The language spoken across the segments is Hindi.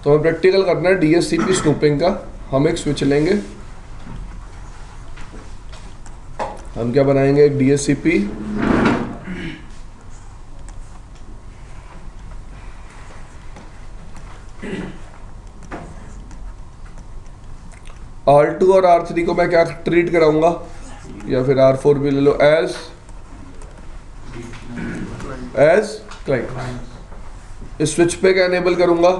तो हमें प्रैक्टिकल करना है DHCP स्नूपिंग का। हम एक स्विच लेंगे, हम क्या बनाएंगे, एक DHCP R2 और R3 को मैं क्या ट्रीट कराऊंगा, या फिर R4 भी ले लो, एज क्लाइंट। इस स्विच पे क्या एनेबल करूंगा,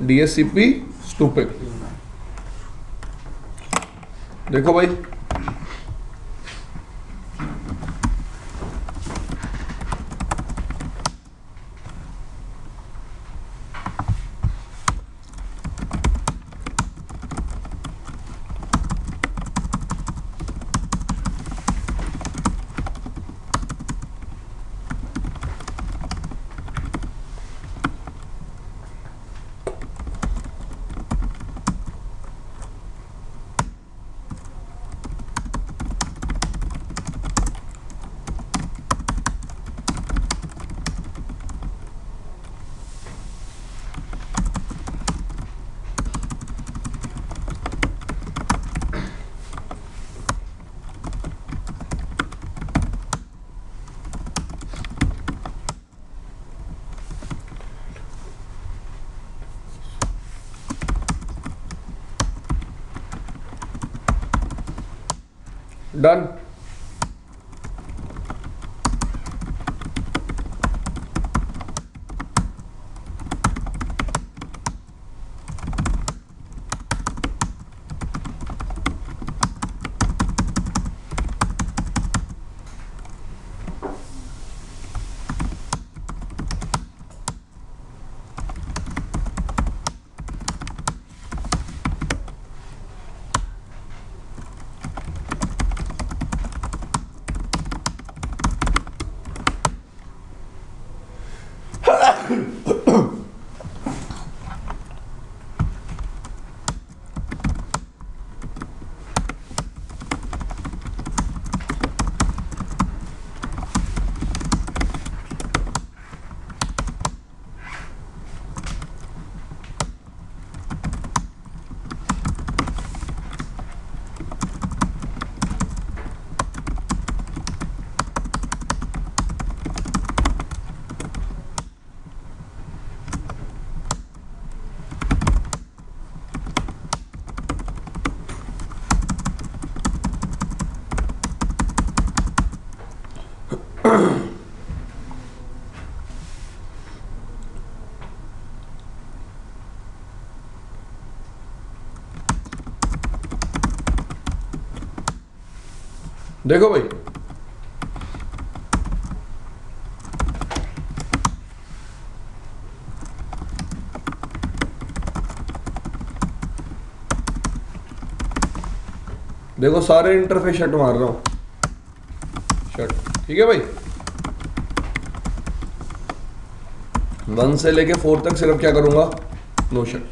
DHCP स्नूपिंग। देखो भाई, डन। देखो भाई, देखो सारे इंटरफेस शट मार रहा हूं, शट। ठीक है भाई, 1 से लेके 4 तक सिर्फ क्या करूंगा, नो शट।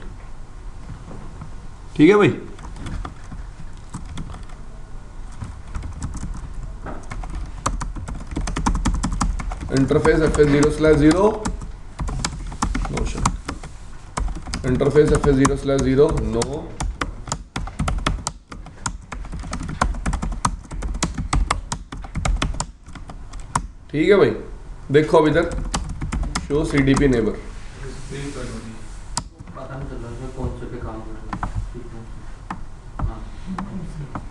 ठीक है भाई, interface FS0/0 no shut, interface FS0/0 no. ठीक है भाई, देखो अब इधर शो CDP नेबर।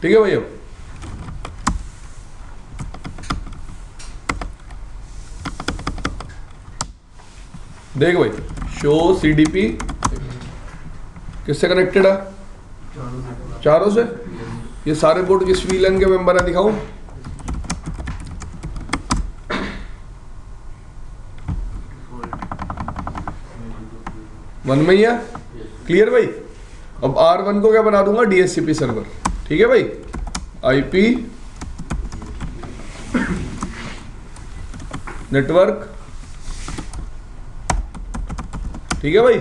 ठीक है भाई, अब देख भाई, शो CDP किससे कनेक्टेड है, चारों से। ये सारे पोर्ट किस VLAN के मेंबर है, दिखाऊं, वन में ही है। क्लियर भाई, अब R1 को क्या बना दूंगा, DHCP सर्वर। ठीक है भाई, IP नेटवर्क। ठीक है भाई,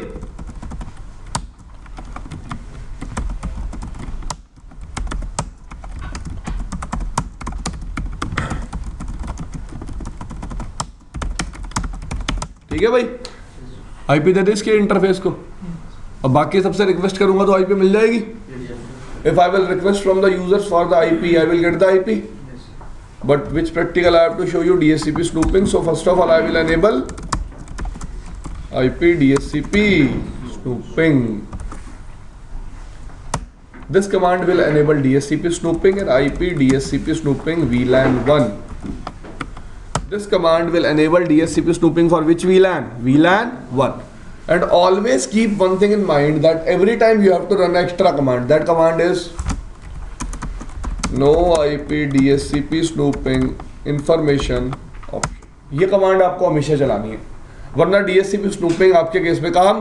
ठीक है भाई, आईपी दे दे इसके इंटरफेस को, अब बाकी सबसे रिक्वेस्ट करूंगा तो आईपी मिल जाएगी। If I will request from the users for the IP, I will get the IP, but which practical I have to show you? DHCP snooping. So first of all I will enable IP DHCP snooping. This command will enable DHCP snooping and IP DHCP snooping VLAN 1. This command will enable DHCP snooping for which VLAN? VLAN 1. And always keep one thing in mind, that every time you have to run an extra command. That command is no IP DHCP snooping information option. ये कमांड आपको हमेशा चलानी है, वरना DHCP snooping आपके केस में काम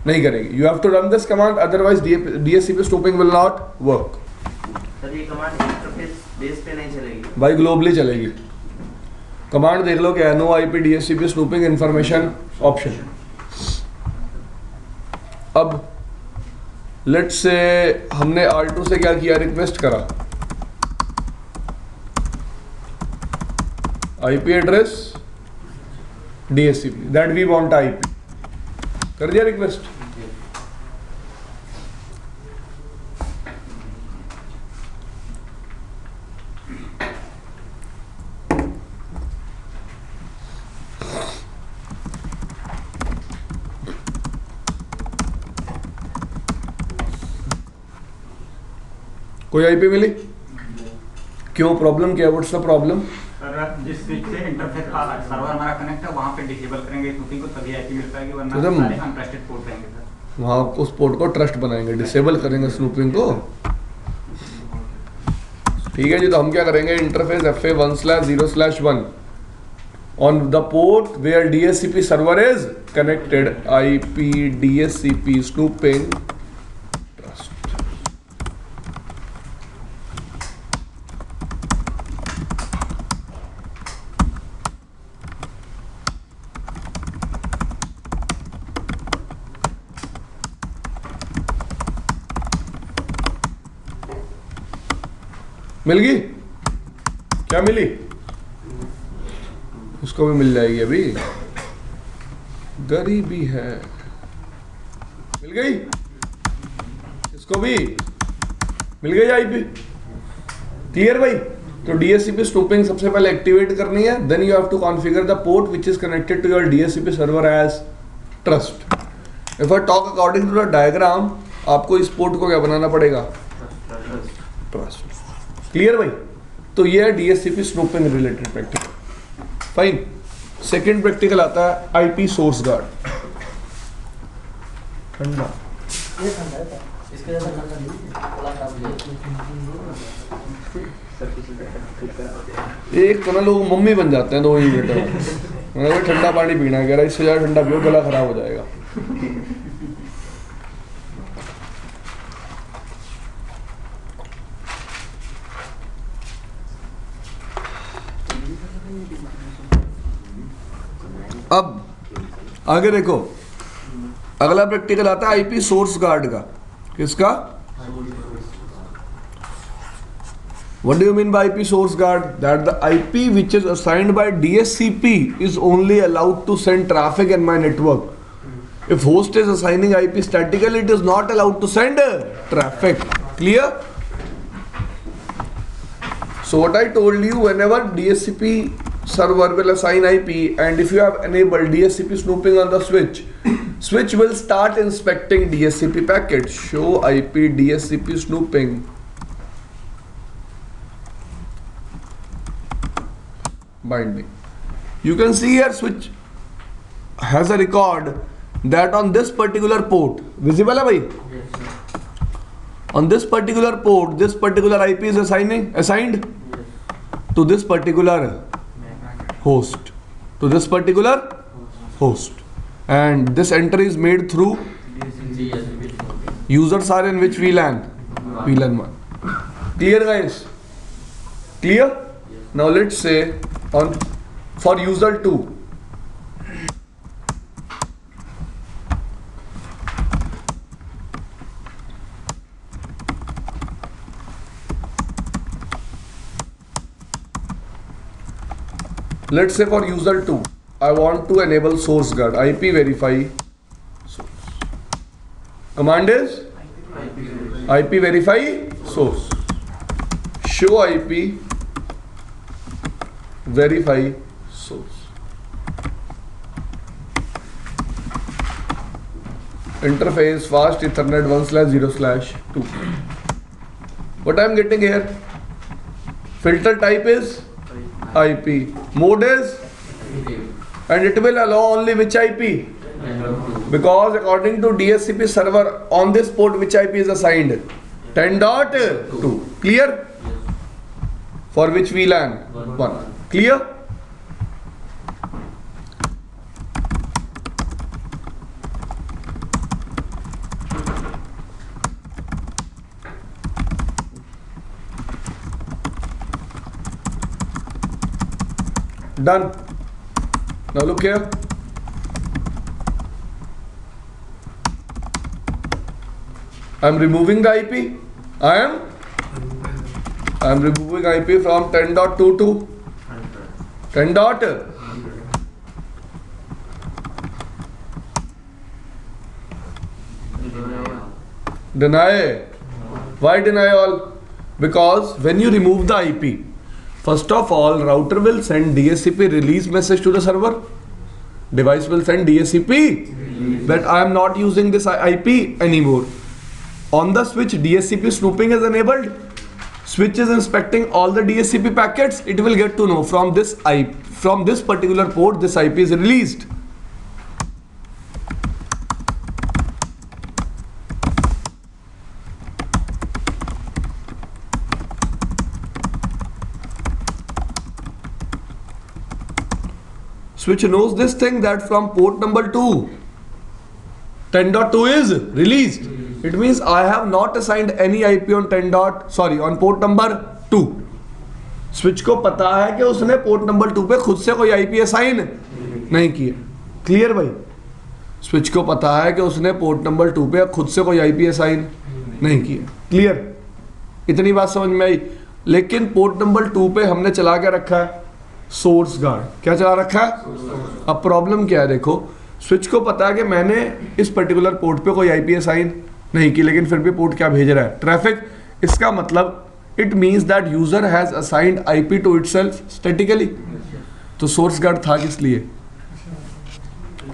नहीं करेगी. You have to run this command, otherwise DHCP snooping will not work. Sir ये कमांड इंटरफेस बेस पे नहीं चलेगी भाई, ग्लोबली चलेगी. कमांड देख लो क्या है, no IP DHCP snooping information option. अब लेट्स से हमने R2 से क्या किया, रिक्वेस्ट करा IP address DHCP that we want IP, कर दिया रिक्वेस्ट. कोई IP मिली? क्यों, प्रॉब्लम क्या है, व्हाट्स द प्रॉब्लम? जिस स्विच से इंटरफेस का सर्वर हमारा कनेक्ट है वहां पे डिसेबल करेंगे स्नूपिंग को, तभी आईपी मिल पाएगी, वरना तो सारे अनट्रस्टेड पोर्ट रहेंगे सर. वहाँ उस पोर्ट को ट्रस्ट बनाएंगे, डिसेबल करेंगे स्नूपिंग को. ठीक है जी, तो हम क्या करेंगे, interface FA1/0/1 on the port where DHCP server is connected, IP DHCP snooping trust. मिल गई? क्या मिली? उसको भी मिल जाएगी, अभी गरीबी है. मिल गई? इसको भी मिल गई आईपी. क्लियर भाई? तो DHCP स्नूपिंग सबसे पहले एक्टिवेट करनी है, then you have to configure the port which is connected to your DHCP server as trust. If I talk according to the diagram, आपको इस पोर्ट को क्या बनाना पड़ेगा, ट्रस्ट. क्लियर भाई? तो ये है DHCP snooping related practical. Fine. Second practical आता है IP सोर्स गार्ड. ठंडा इसके जैसा ठंडा नहीं, थोड़ा खराब है. एक तो ना लोग मम्मी बन जाते हैं 2 ही मिनट में. मैंने कहा ठंडा पानी पीना है, कह रहा इससे ज़्यादा ठंडा पियो गला खराब हो जाएगा. अब आगे देखो, अगला प्रैक्टिकल आता है IP सोर्स गार्ड का. किसका? What do you mean by IP source guard? That the IP which is assigned by DHCP is only allowed to send traffic in my network. If host is assigning IP statically, it is not allowed to send traffic. Clear? So what I told you, whenever DHCP server will assign IP, and if you have enabled DHCP snooping on the switch, switch will start inspecting DHCP packets. Show IP DHCP snooping. Binding. You can see here switch has a record that on this particular port, visible है भाई? On this particular port, this particular IP is assigned to this particular host, and this entry is made through users are in which VLAN? VLAN 1. Clear guys? Clear? Now let's say for user 2, let's say for user 2, I want to enable source guard. IP verify source. Command is IP verify source. Show IP verify source. Interface fast Ethernet 1/0/2. What I am getting here? Filter type is IP. Mode is, and it will allow only which IP? Because according to DHCP server on this port which IP is assigned? 10.2. Clear? For which VLAN? 1. Clear? Done. Now look here. I am removing the IP. I am removing IP from 10.2 to 10. Deny. Why deny all? Because when you remove the IP, first of all, router will send DHCP release message to the server. Device will send DHCP that I am not using this IP anymore. On the switch, DHCP snooping is enabled. Switch is inspecting all the DHCP packets. It will get to know from this IP, from this particular port, this IP is released. Switch knows this thing that from port number 2, 10.2 is released. It means I have not assigned any IP on on port number 2. Switch को पता है कि उसने port number 2 पे खुद से कोई IP assign नहीं किया. Clear भाई? Switch को पता है कि उसने port number 2 पे खुद से कोई IP assign नहीं किया. Clear? इतनी बात समझ में आई. लेकिन port number 2 पे हमने चला के रखा है सोर्स गार्ड. क्या चला रखा है? अब प्रॉब्लम क्या है? देखो, स्विच को पता है कि मैंने इस पर्टिकुलर पोर्ट पे कोई आईपी असाइन नहीं की, लेकिन फिर भी पोर्ट क्या भेज रहा है? ट्रैफिक. इसका मतलब it means that user has assigned IP to itself statically. तो सोर्स गार्ड था किस लिए?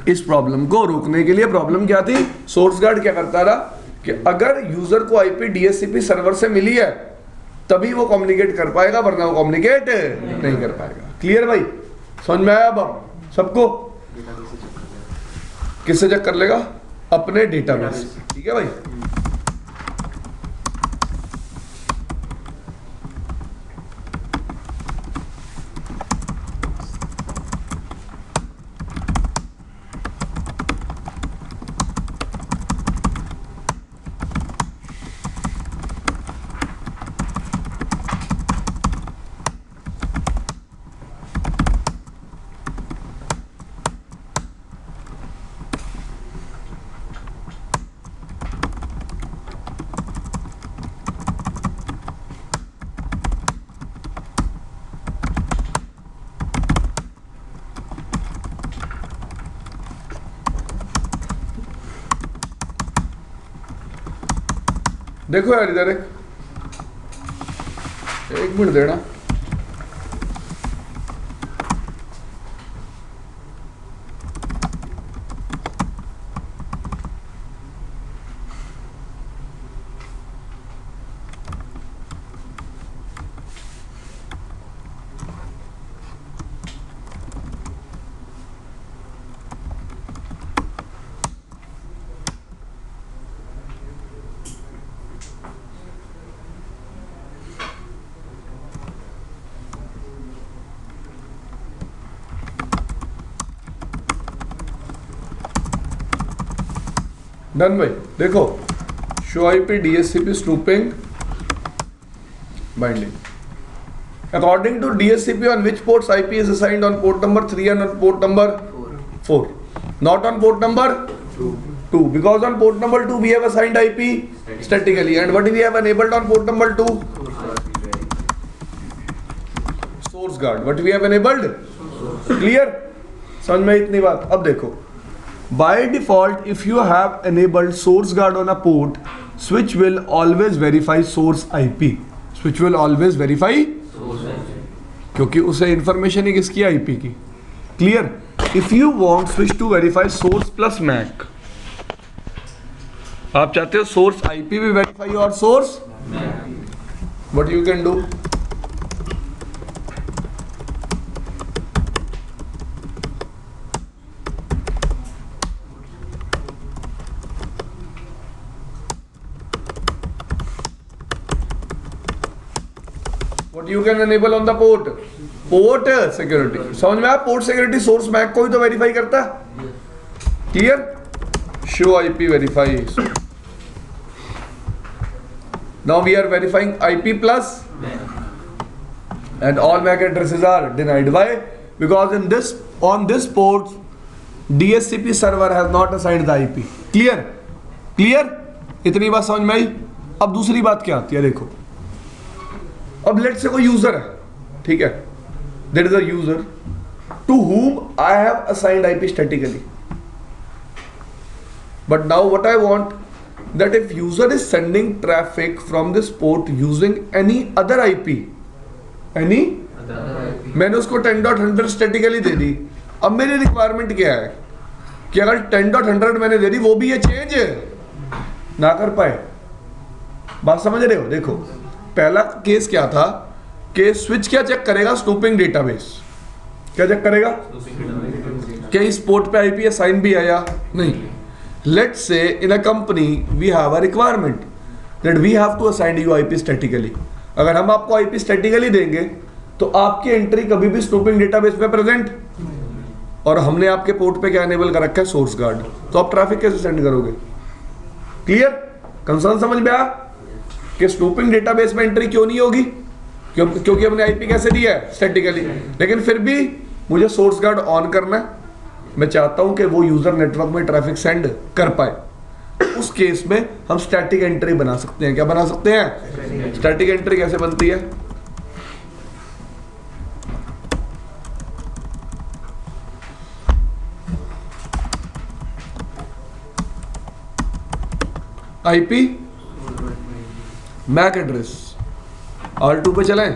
इस प्रॉब्लम को रोकने के लिए. प्रॉब्लम क्या थी? सोर्स गार्ड क्या करता रहा कि अगर यूजर को आईपी डीएचसीपी सर्वर से मिली है तभी वो कम्युनिकेट कर पाएगा, वरना वो कम्युनिकेट नहीं कर पाएगा. क्लियर भाई? समझ में आया अब सबको? किससे चेक कर लेगा? अपने डेटाबेस. ठीक है भाई? देखो यार इधर एक मिनट देना. डन भाई. देखो, show IP DHCP snooping binding. According to DHCP, on which ports IP is assigned? On port number 3 and on port number 4. Not on port number 2. Because on port number 2 we have assigned IP statically. And what we have enabled on port number 2? Source guard. What we have enabled? Clear? समझ में इतनी बात? अब देखो, by default if you have enabled source guard on a port, switch will always verify source IP. Switch will always verify, क्योंकि उसे इंफॉर्मेशन है किसकी, आईपी की. Clear? If you want switch to verify source plus MAC, आप चाहते हो सोर्स आईपी भी वेरीफाई और source, what you can do, what you can enable on the port security. समझ में आया? पोर्ट सिक्योरिटी सोर्स मैक को ही तो वेरीफाई करता है. Clear? Show IP verify. Now we are verifying IP plus and all MAC addresses are denied. Why? Because in this, on this port, DHCP server has not assigned the IP. Clear? Clear? इतनी बात समझ में आई? अब दूसरी बात क्या आती है, देखो. अब लेट से कोई यूजर है, ठीक है, there is a user to whom I have assigned IP statically. But now what I want, that if user is sending traffic from this port using any other IP, मैंने उसको 10.100 स्टैटिकली दे दी. अब मेरी रिक्वायरमेंट क्या है कि अगर 10.100 मैंने दे दी, वो भी ये चेंज ना कर पाए. बात समझ रहे हो? देखो, पहला केस क्या था कि स्विच क्या चेक करेगा, स्नूपिंग डेटाबेस. क्या चेक करेगा? क्या इस पोर्ट पे आईपी असाइन भी है या नहीं. Let's say in a company we have a requirement that we have to assign you IP statically. अगर हम आपको आईपी स्टैटिकली देंगे तो आपकी एंट्री कभी भी स्नूपिंग डेटाबेस में प्रेजेंट, और हमने आपके पोर्ट पे क्या एनेबल कर रखा है, सोर्स गार्ड. तो आप ट्रैफिक कैसे सेंड करोगे? क्लियर? कंसर्न समझ में आया कि स्नूपिंग डेटाबेस में एंट्री क्यों नहीं होगी? क्योंकि हमने आईपी कैसे दिया है, स्टैटिकली. लेकिन फिर भी मुझे सोर्स गार्ड ऑन करना है. मैं चाहता हूं कि वो यूजर नेटवर्क में ट्रैफिक सेंड कर पाए. उस केस में हम स्टैटिक एंट्री बना सकते हैं. क्या बना सकते हैं? स्टैटिक एंट्री कैसे बनती है? आईपी मैक एड्रेस R2 पे चलाएं.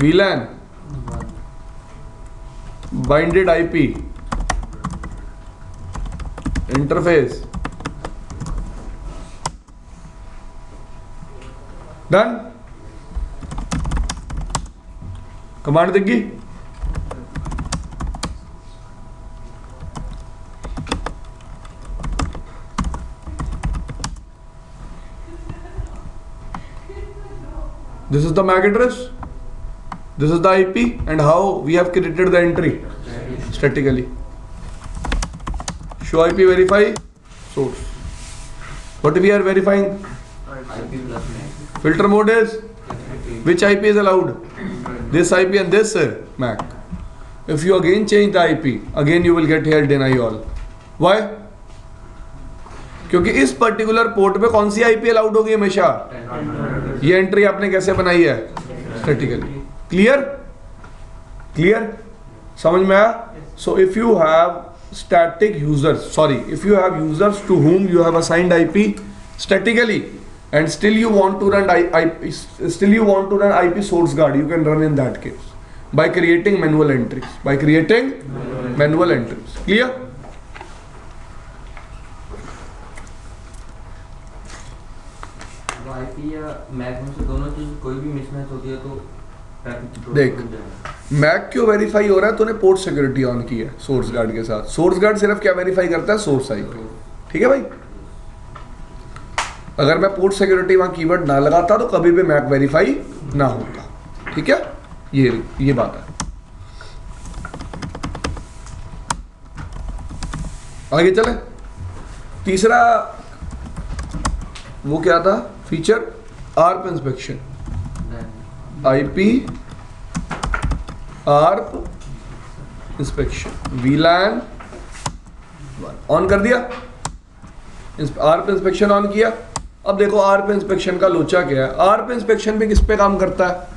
VLAN binded IP interface done. Command देगी. This is the MAC address, this is the IP, and how we have created the entry statically. Show IP verify source. What we are verifying? Filter mode is which IP is allowed? This IP and this MAC. If you again change the IP, again you will get here deny all. Why? क्योंकि इस पर्टिकुलर पोर्ट पे कौन सी आईपी अलाउड होगी हमेशा? ये एंट्री आपने कैसे बनाई है? स्टैटिकली. क्लियर? क्लियर? समझ में आया? So if you have static users, sorry, if you have users to whom you have assigned IP statically and still you want to run IP source guard, you can run in that case by creating manual entries. Clear? IP या मैक में से दोनों चीज कोई भी मिसमैच होती है तो देख, मैक क्यों वेरीफाई हो रहा है? तूने पोर्ट सिक्योरिटी ऑन की है सोर्स गार्ड के साथ. सोर्स गार्ड सिर्फ क्या वेरीफाई करता है? Source IP. ठीक है भाई? अगर मैं पोर्ट सिक्योरिटी वहां कीवर्ड ना लगाता तो कभी भी मैक वेरीफाई ना होता. ठीक है? ये बात है. आगे चले. तीसरा वो क्या था feature? ARP inspection. IP ARP inspection. VLAN on कर दिया. आर पे इंस्पेक्शन ऑन किया। अब देखो आर पे इंस्पेक्शन का लोचा क्या है। आर पे इंस्पेक्शन भी किस पे काम करता है?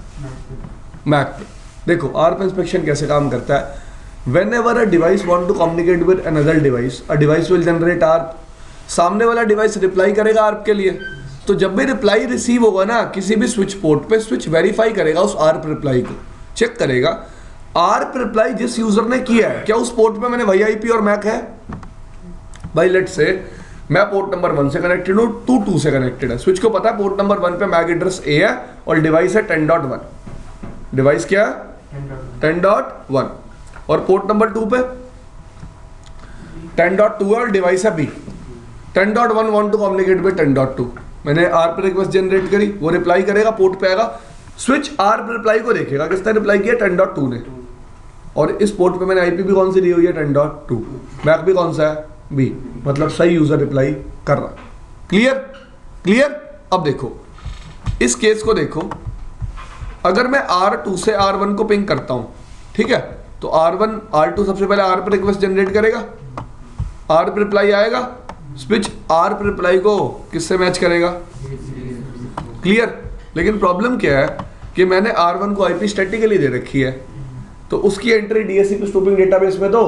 मैक पे। देखो आर पे इंस्पेक्शन कैसे काम करता है। Whenever a device want to communicate with another device, a device will generate ARP. सामने वाला डिवाइस रिप्लाई करेगा आर्प के लिए। तो जब भी रिप्लाई रिसीव होगा ना किसी भी स्विच पोर्ट पे, स्विच वेरीफाई करेगा उस आर्प रिप्लाई को, चेक करेगा आर्प रिप्लाई जिस यूजर ने किया है क्या उस पोर्ट पे मैंने वही आईपी और मैक है। भाई लेट से मैं पोर्ट नंबर 1 से कनेक्टेड हूँ, तू 2 से कनेक्टेड है। स्विच को पता है पोर्ट नंबर 1 पे मैक एड्रेस A है और डिवाइस है 10.1। डिवाइस क्या है? 10.1। और पोर्ट नंबर 2 पे 10.2 है और डिवाइस है B। 10.1 want to communicate with 10.2। मैंने आर्प रिक्वेस्ट जनरेट करी, वो रिप्लाई करेगा, पोर्ट पे आएगा, स्विच आर्प रिप्लाई को देखेगा किसने रिप्लाई किया? 10.2 ने। और इस पोर्ट पे मैंने आईपी भी कौन सी दी हुई है? 10.2। मैक भी कौन सा है? B। मतलब सही यूजर रिप्लाई कर रहा। क्लियर? क्लियर? अब देखो इस केस को देखो, अगर मैं R2 से R1 को पिंग करता हूं, ठीक है, तो R1 R2 सबसे पहले आर्प रिक्वेस्ट जनरेट करेगा, आर्प रिप्लाई आएगा, स्विच आर्प रिप्लाई को किससे मैच करेगा? क्लियर? लेकिन प्रॉब्लम क्या है कि मैंने R1 को आईपी स्टैटिकली दे रखी है, तो उसकी एंट्री डीएचसीपी स्नूपिंग डेटाबेस में तो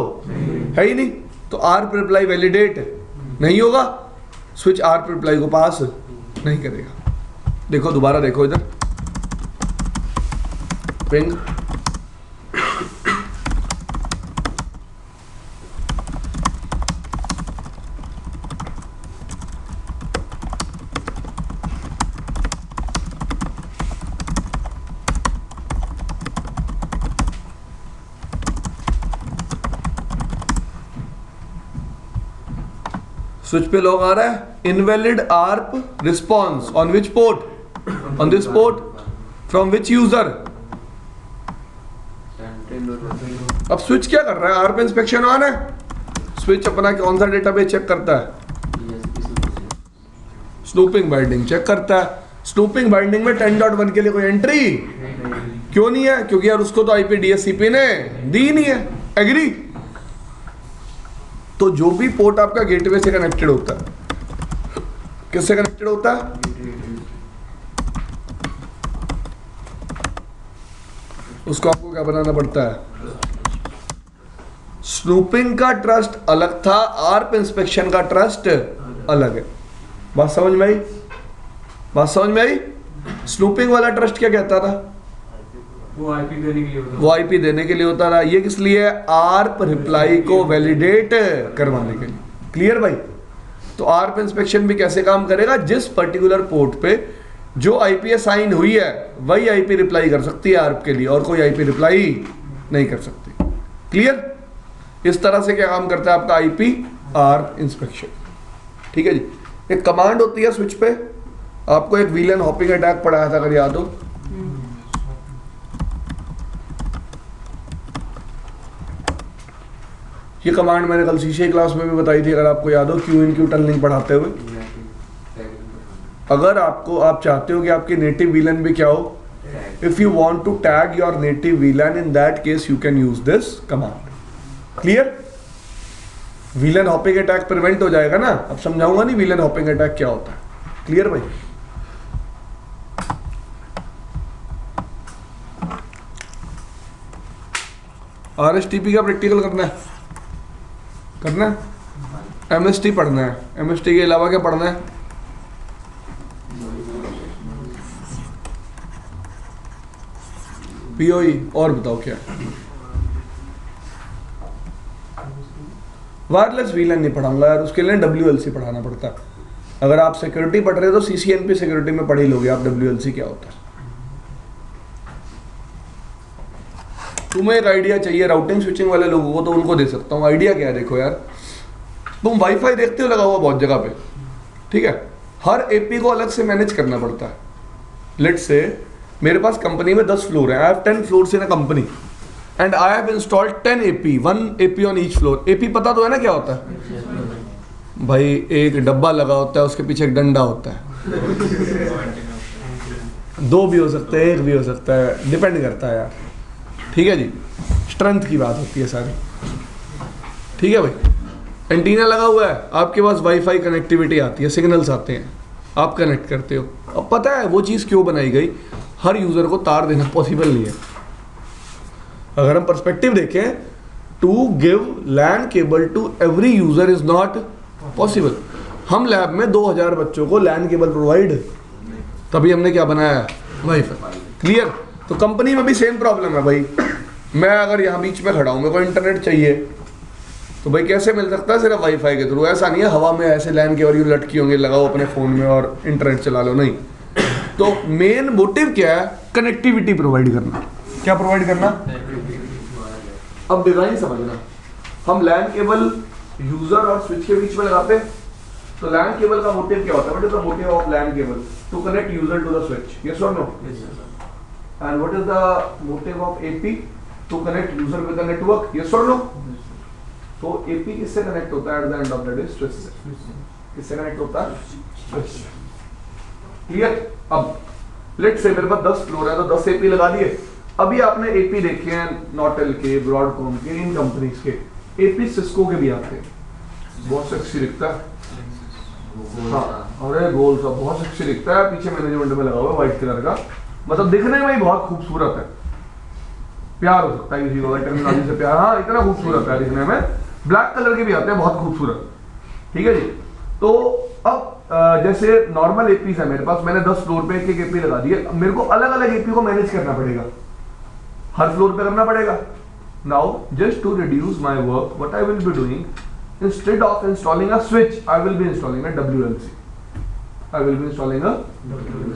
है ही नहीं, तो आर्प रिप्लाई वैलिडेट नहीं होगा, स्विच आर्प रिप्लाई को पास नहीं करेगा। देखो दोबारा देखो इधर पिंग, स्विच पे लॉग आ रहा है, invalid ARP response on which port? On this port, from which user? अब स्विच क्या कर रहा है? आर्प इंस्पेक्शन ऑन है, स्विच अपना कौन सा डेटाबेस चेक करता है? स्नूपिंग बाइंडिंग चेक करता है। स्नूपिंग बाइंडिंग में 10.1 के लिए कोई एंट्री क्यों नहीं है? क्योंकि यार उसको तो आईपी डीएचसीपी ने दी नहीं है। एग्री? तो जो भी पोर्ट आपका गेटवे से कनेक्टेड होता है, किससे कनेक्टेड होता है? उसको आपको क्या बनाना पड़ता है? स्नूपिंग का ट्रस्ट अलग था, आर्प इंस्पेक्शन का ट्रस्ट अलग है। बात समझ में आई? बात समझ में आई? स्नूपिंग वाला ट्रस्ट क्या कहता था? वो आईपी देने के लिए होता है। वो आईपी देने के लिए होता था। ये किस लिए? आर्प रिप्लाई को वैलिडेट करवाने के लिए। क्लियर भाई? तो आर्प इंस्पेक्शन भी कैसे काम करेगा? जिस पर्टिकुलर पोर्ट पे जो आईपी असाइन हुई है वही आईपी रिप्लाई कर सकती है आर्प के लिए, और कोई आईपी रिप्लाई नहीं कर सकती। क्लियर? इस तरह से क्या काम करता है आपका आईपी आर्प इंस्पेक्शन। ठीक है जी। एक कमांड होती है स्विच पे, आपको एक वीलन हॉपिंग अटैक पढ़ाया था अगर याद हो। ये कमांड मैंने कल शीशे क्लास में भी बताई थी, अगर आपको याद हो, क्यू इन क्यू टनलिंग पढ़ाते हुए। अगर आप चाहते हो कि आपके नेटिव वीलन भी क्या हो, if you want to tag your native VLAN, in that case you can use this command. Clear? VLAN hopping attack prevent हो जाएगा ना। अब समझाऊंगा नहीं वीलन हॉपिंग अटैक क्या होता है। क्लियर भाई? आरएसटीपी का प्रैक्टिकल करना है, करना है। एमएसटी पढ़ना है। एमएसटी के अलावा क्या पढ़ना है? पीओई। और बताओ क्या? वायरलेस वीलन नहीं पढ़ाऊंगा यार, उसके लिए डब्ल्यूएलसी पढ़ाना पड़ता है। अगर आप सिक्योरिटी पढ़ रहे हो तो सीसीएनपी सिक्योरिटी में पढ़ ही लोगे आप डब्ल्यूएलसी क्या होता है। तुम्हें एक आइडिया चाहिए राउटिंग स्विचिंग वाले लोगों को, तो उनको दे सकता हूँ। आइडिया क्या है? देखो यार, तुम वाईफाई देखते हो लगा हुआ बहुत जगह पे, ठीक है, हर एपी को अलग से मैनेज करना पड़ता है। लेट्स से मेरे पास कंपनी में 10 फ्लोर है, I have 10 floors in a company and I have installed 10 AP, 1 AP on each floor. AP पता तो है ना क्या होता है भाई? एक डब्बा लगा होता है, उसके पीछे एक डंडा होता है। 2 भी हो सकते हैं, 1 भी हो सकता है, डिपेंड करता है यार। ठीक है जी, स्ट्रेंथ की बात होती है सारी। ठीक है भाई? एंटीना लगा हुआ है, आपके पास वाईफाई कनेक्टिविटी आती है, सिग्नल्स आते हैं, आप कनेक्ट करते हो। अब पता है वो चीज़ क्यों बनाई गई, हर यूज़र को तार देना पॉसिबल नहीं है। अगर हम पर्सपेक्टिव देखें, to give LAN cable to every user is not possible. हम लैब में 2000 बच्चों को लैन केबल प्रोवाइड, तभी हमने क्या बनाया, वाईफाई। क्लियर? तो कंपनी में भी सेम प्रॉब्लम है भाई। मैं अगर यहाँ बीच में खड़ा हूँ, मेरे को इंटरनेट चाहिए, तो भाई कैसे मिल सकता है, सिर्फ वाईफाई के थ्रू। ऐसा नहीं है हवा में ऐसे लैन केबल यूँ लटकी होंगे, लगाओ अपने फ़ोन में और इंटरनेट चला लो, नहीं। तो मेन मोटिव क्या है, कनेक्टिविटी प्रोवाइड करना। क्या प्रोवाइड करना? अब डिज़ाइन समझना, हम लैन केबल यूज़र और स्विच के बीच में लगाते हैं, तो लैन केबल का मोटिव क्या होता है? What is the motive of LAN cable? To connect user to the switch, yes और no? And what is the motive of AP? To connect user with the network, yes और नो? तो एपी किससे कनेक्ट होता है at the end of the day? Switch से। किससे कनेक्ट होता है? स्विच। क्लियर? अब लेट्स से मेरे पास 10 फ्लोर है, तो 10 एपी लगा दिए। अभी आपने एपी देखे हैं नॉटेल के, ब्रॉडकॉम के, इन कंपनीज के। एपी सिस्को के भी आते हैं, बहुत सेक्सी दिखता है। हाँ, अरे गोल सा बहुत सेक्सी दिखता है, पीछे मैनेजमेंट में लगा हुआ है व्हाइट कलर का, मतलब दिखने में ही बहुत खूबसूरत है। प्यार हो सकता है किसी को टेक्नोलॉजी से प्यार, हाँ इतना खूबसूरत है दिखने में। ब्लैक कलर के भी आते हैं, बहुत खूबसूरत। ठीक है जी। तो अब जैसे नॉर्मल एपीज है मेरे पास, मैंने 10 फ्लोर पे एक एपी लगा दिए। मेरे को अलग अलग एपी को मैनेज करना पड़ेगा, हर फ्लोर पे करना पड़ेगा। Now just to reduce my work, what I will be doing, instead of installing a switch, I will be installing a WLC. I will be installing a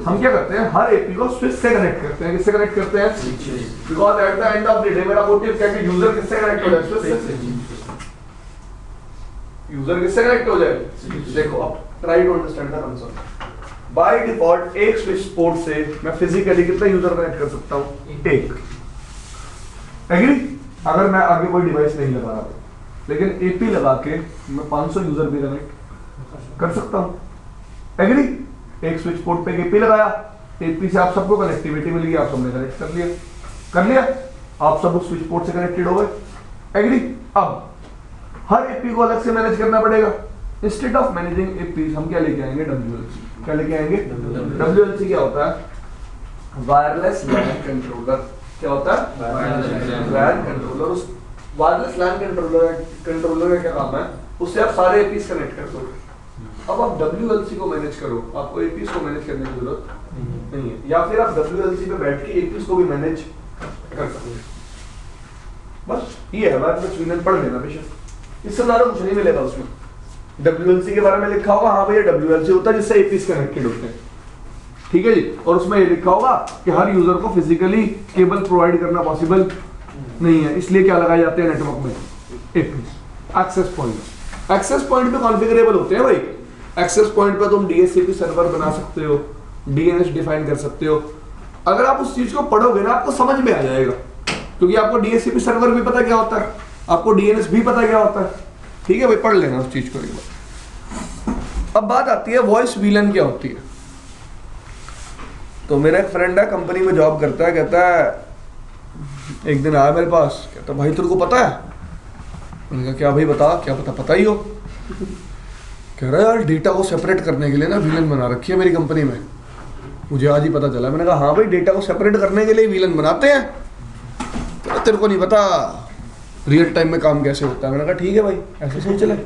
हम क्या करते हैं, हर एपी को स्विच से कनेक्ट करते हैं। किससे कनेक्ट करते हैं? Because at the end of the day मेरा मोटिव क्या है कि यूजर किससे कनेक्ट हो जाए? स्विच से। यूजर किससे कनेक्ट हो जाए? देखो अब try to understand the concept. By default एक स्विच पोर्ट से मैं फिजिकली कितना यूजर कनेक्ट कर सकता हूँ? एक। एग्री? अगर मैं आगे कोई डिवाइस नहीं लगा रहा, लेकिन एपी लगा के मैं 500 यूजर भी कनेक्ट कर सकता हूं। एग्री? एक स्विच पोर्ट पे एपी लगाया, एपी से आप सबको कनेक्टिविटी मिल गई, आप सबने कनेक्ट कर लिया, आप सब उस स्विच पोर्ट से कनेक्टेड हो गए। एग्री? अब हर एपी को अलग से मैनेज करना पड़ेगा। इंस्टेड ऑफ मैनेजिंग एपी हम क्या लेके आएंगे? WLC। क्या लेके आएंगे? WLC क्या होता है? वायरलेस लैन कंट्रोलर। क्या होता है? लैन कंट्रोलर। उस वायरलेस लैन कंट्रोलर का क्या काम है? उससे आप सारे एपीज कनेक्ट कर दो। अब आप WLC को मैनेज करो, आपको एपीज को मैनेज करने की जरूरत नहीं है, या फिर आप WLC पे बैठ के एपीज को भी मैनेज कर सकते हो। बस ये है, वायरलेस वीलन पढ़ लेना बेशक, इससे ज्यादा कुछ नहीं मिलेगा उसमें। WLC के बारे में लिखा होगा, हाँ भैया WLC होता है जिससे एपीज कनेक्टेड होते हैं। ठीक है जी। और उसमें ये लिखा होगा कि हर यूजर को फिजिकली केबल प्रोवाइड करना पॉसिबल नहीं है, इसलिए क्या लगाए जाते हैं नेटवर्क में? APs. Access point. Access point पे कॉन्फ़िगरेबल होते हैं भाई। एक्सेस पॉइंट पे तुम DHCP सर्वर बना सकते हो, DNS डिफाइन कर सकते हो। अगर आप उस चीज को पढ़ोगे ना, आपको समझ में आ जाएगा, क्योंकि आपको DHCP सर्वर भी पता क्या होता है, आपको DNS भी पता क्या होता है। ठीक है भाई, पढ़ लेना उस चीज को एक बार। अब बात आती है वॉइस वीलन क्या होती है। तो मेरा एक फ्रेंड है, कंपनी में जॉब करता है, कहता है एक दिन आया मेरे पास, कहता भाई तेरे को पता है? मैंने कहा क्या भाई बता, क्या पता ही हो? कह रहा है यार डेटा को सेपरेट करने के लिए ना वीलन बना रखी है मेरी कंपनी में, मुझे आज ही पता चला। मैंने कहा हाँ भाई डेटा को सेपरेट करने के लिए वीलन बनाते हैं, तो तेरे को नहीं पता रियल टाइम में काम कैसे होता है। मैंने कहा ठीक है भाई ऐसे सोच ले,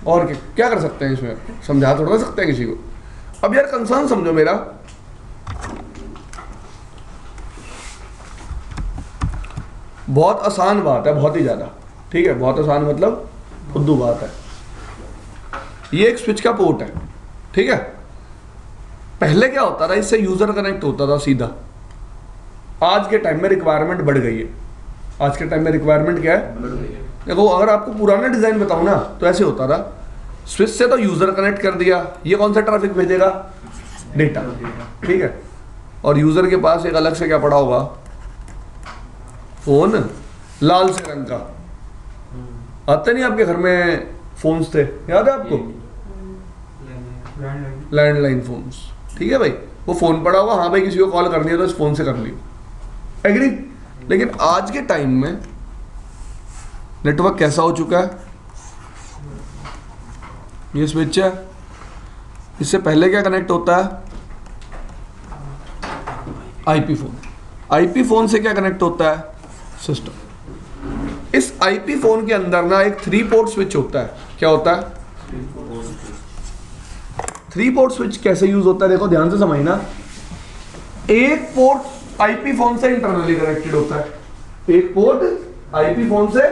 और क्या कर सकते हैं इसमें, समझा थोड़ा सकते हैं किसी को। अब यार कंसर्न समझो मेरा, बहुत आसान बात है, बहुत ही ज्यादा। ठीक है, बहुत आसान मतलब फुद्दू बात है। ये एक स्विच का पोर्ट है, ठीक है। पहले क्या होता था, इससे यूजर कनेक्ट होता था सीधा। आज के टाइम में रिक्वायरमेंट बढ़ गई है। आज के टाइम में रिक्वायरमेंट क्या है? देखो अगर आपको पुराना डिजाइन बताऊं ना, तो ऐसे होता था, स्विच से तो यूजर कनेक्ट कर दिया, ये कौन सा ट्रैफिक भेजेगा? डेटा, ठीक है। और यूजर के पास एक अलग से क्या पड़ा होगा? फोन, लाल से रंग का। आते नहीं आपके घर में फोन्स थे, याद है आपको? लैंडलाइन फोन्स, ठीक है भाई। वो फोन पड़ा हुआ, हाँ भाई किसी को कॉल करनी है तो इस फोन से कर लियो। एग्री? लेकिन आज के टाइम में नेटवर्क कैसा हो चुका है? ये स्विच है, इससे पहले क्या कनेक्ट होता है? IP phone. आईपी फोन से क्या कनेक्ट होता है? सिस्टम। इस आईपी फोन के अंदर ना एक 3 पोर्ट स्विच होता है। क्या होता है? 3 पोर्ट स्विच कैसे यूज होता है देखो ध्यान से समझना। एक पोर्ट आईपी फोन से इंटरनली कनेक्टेड होता है, एक पोर्ट आईपी फोन से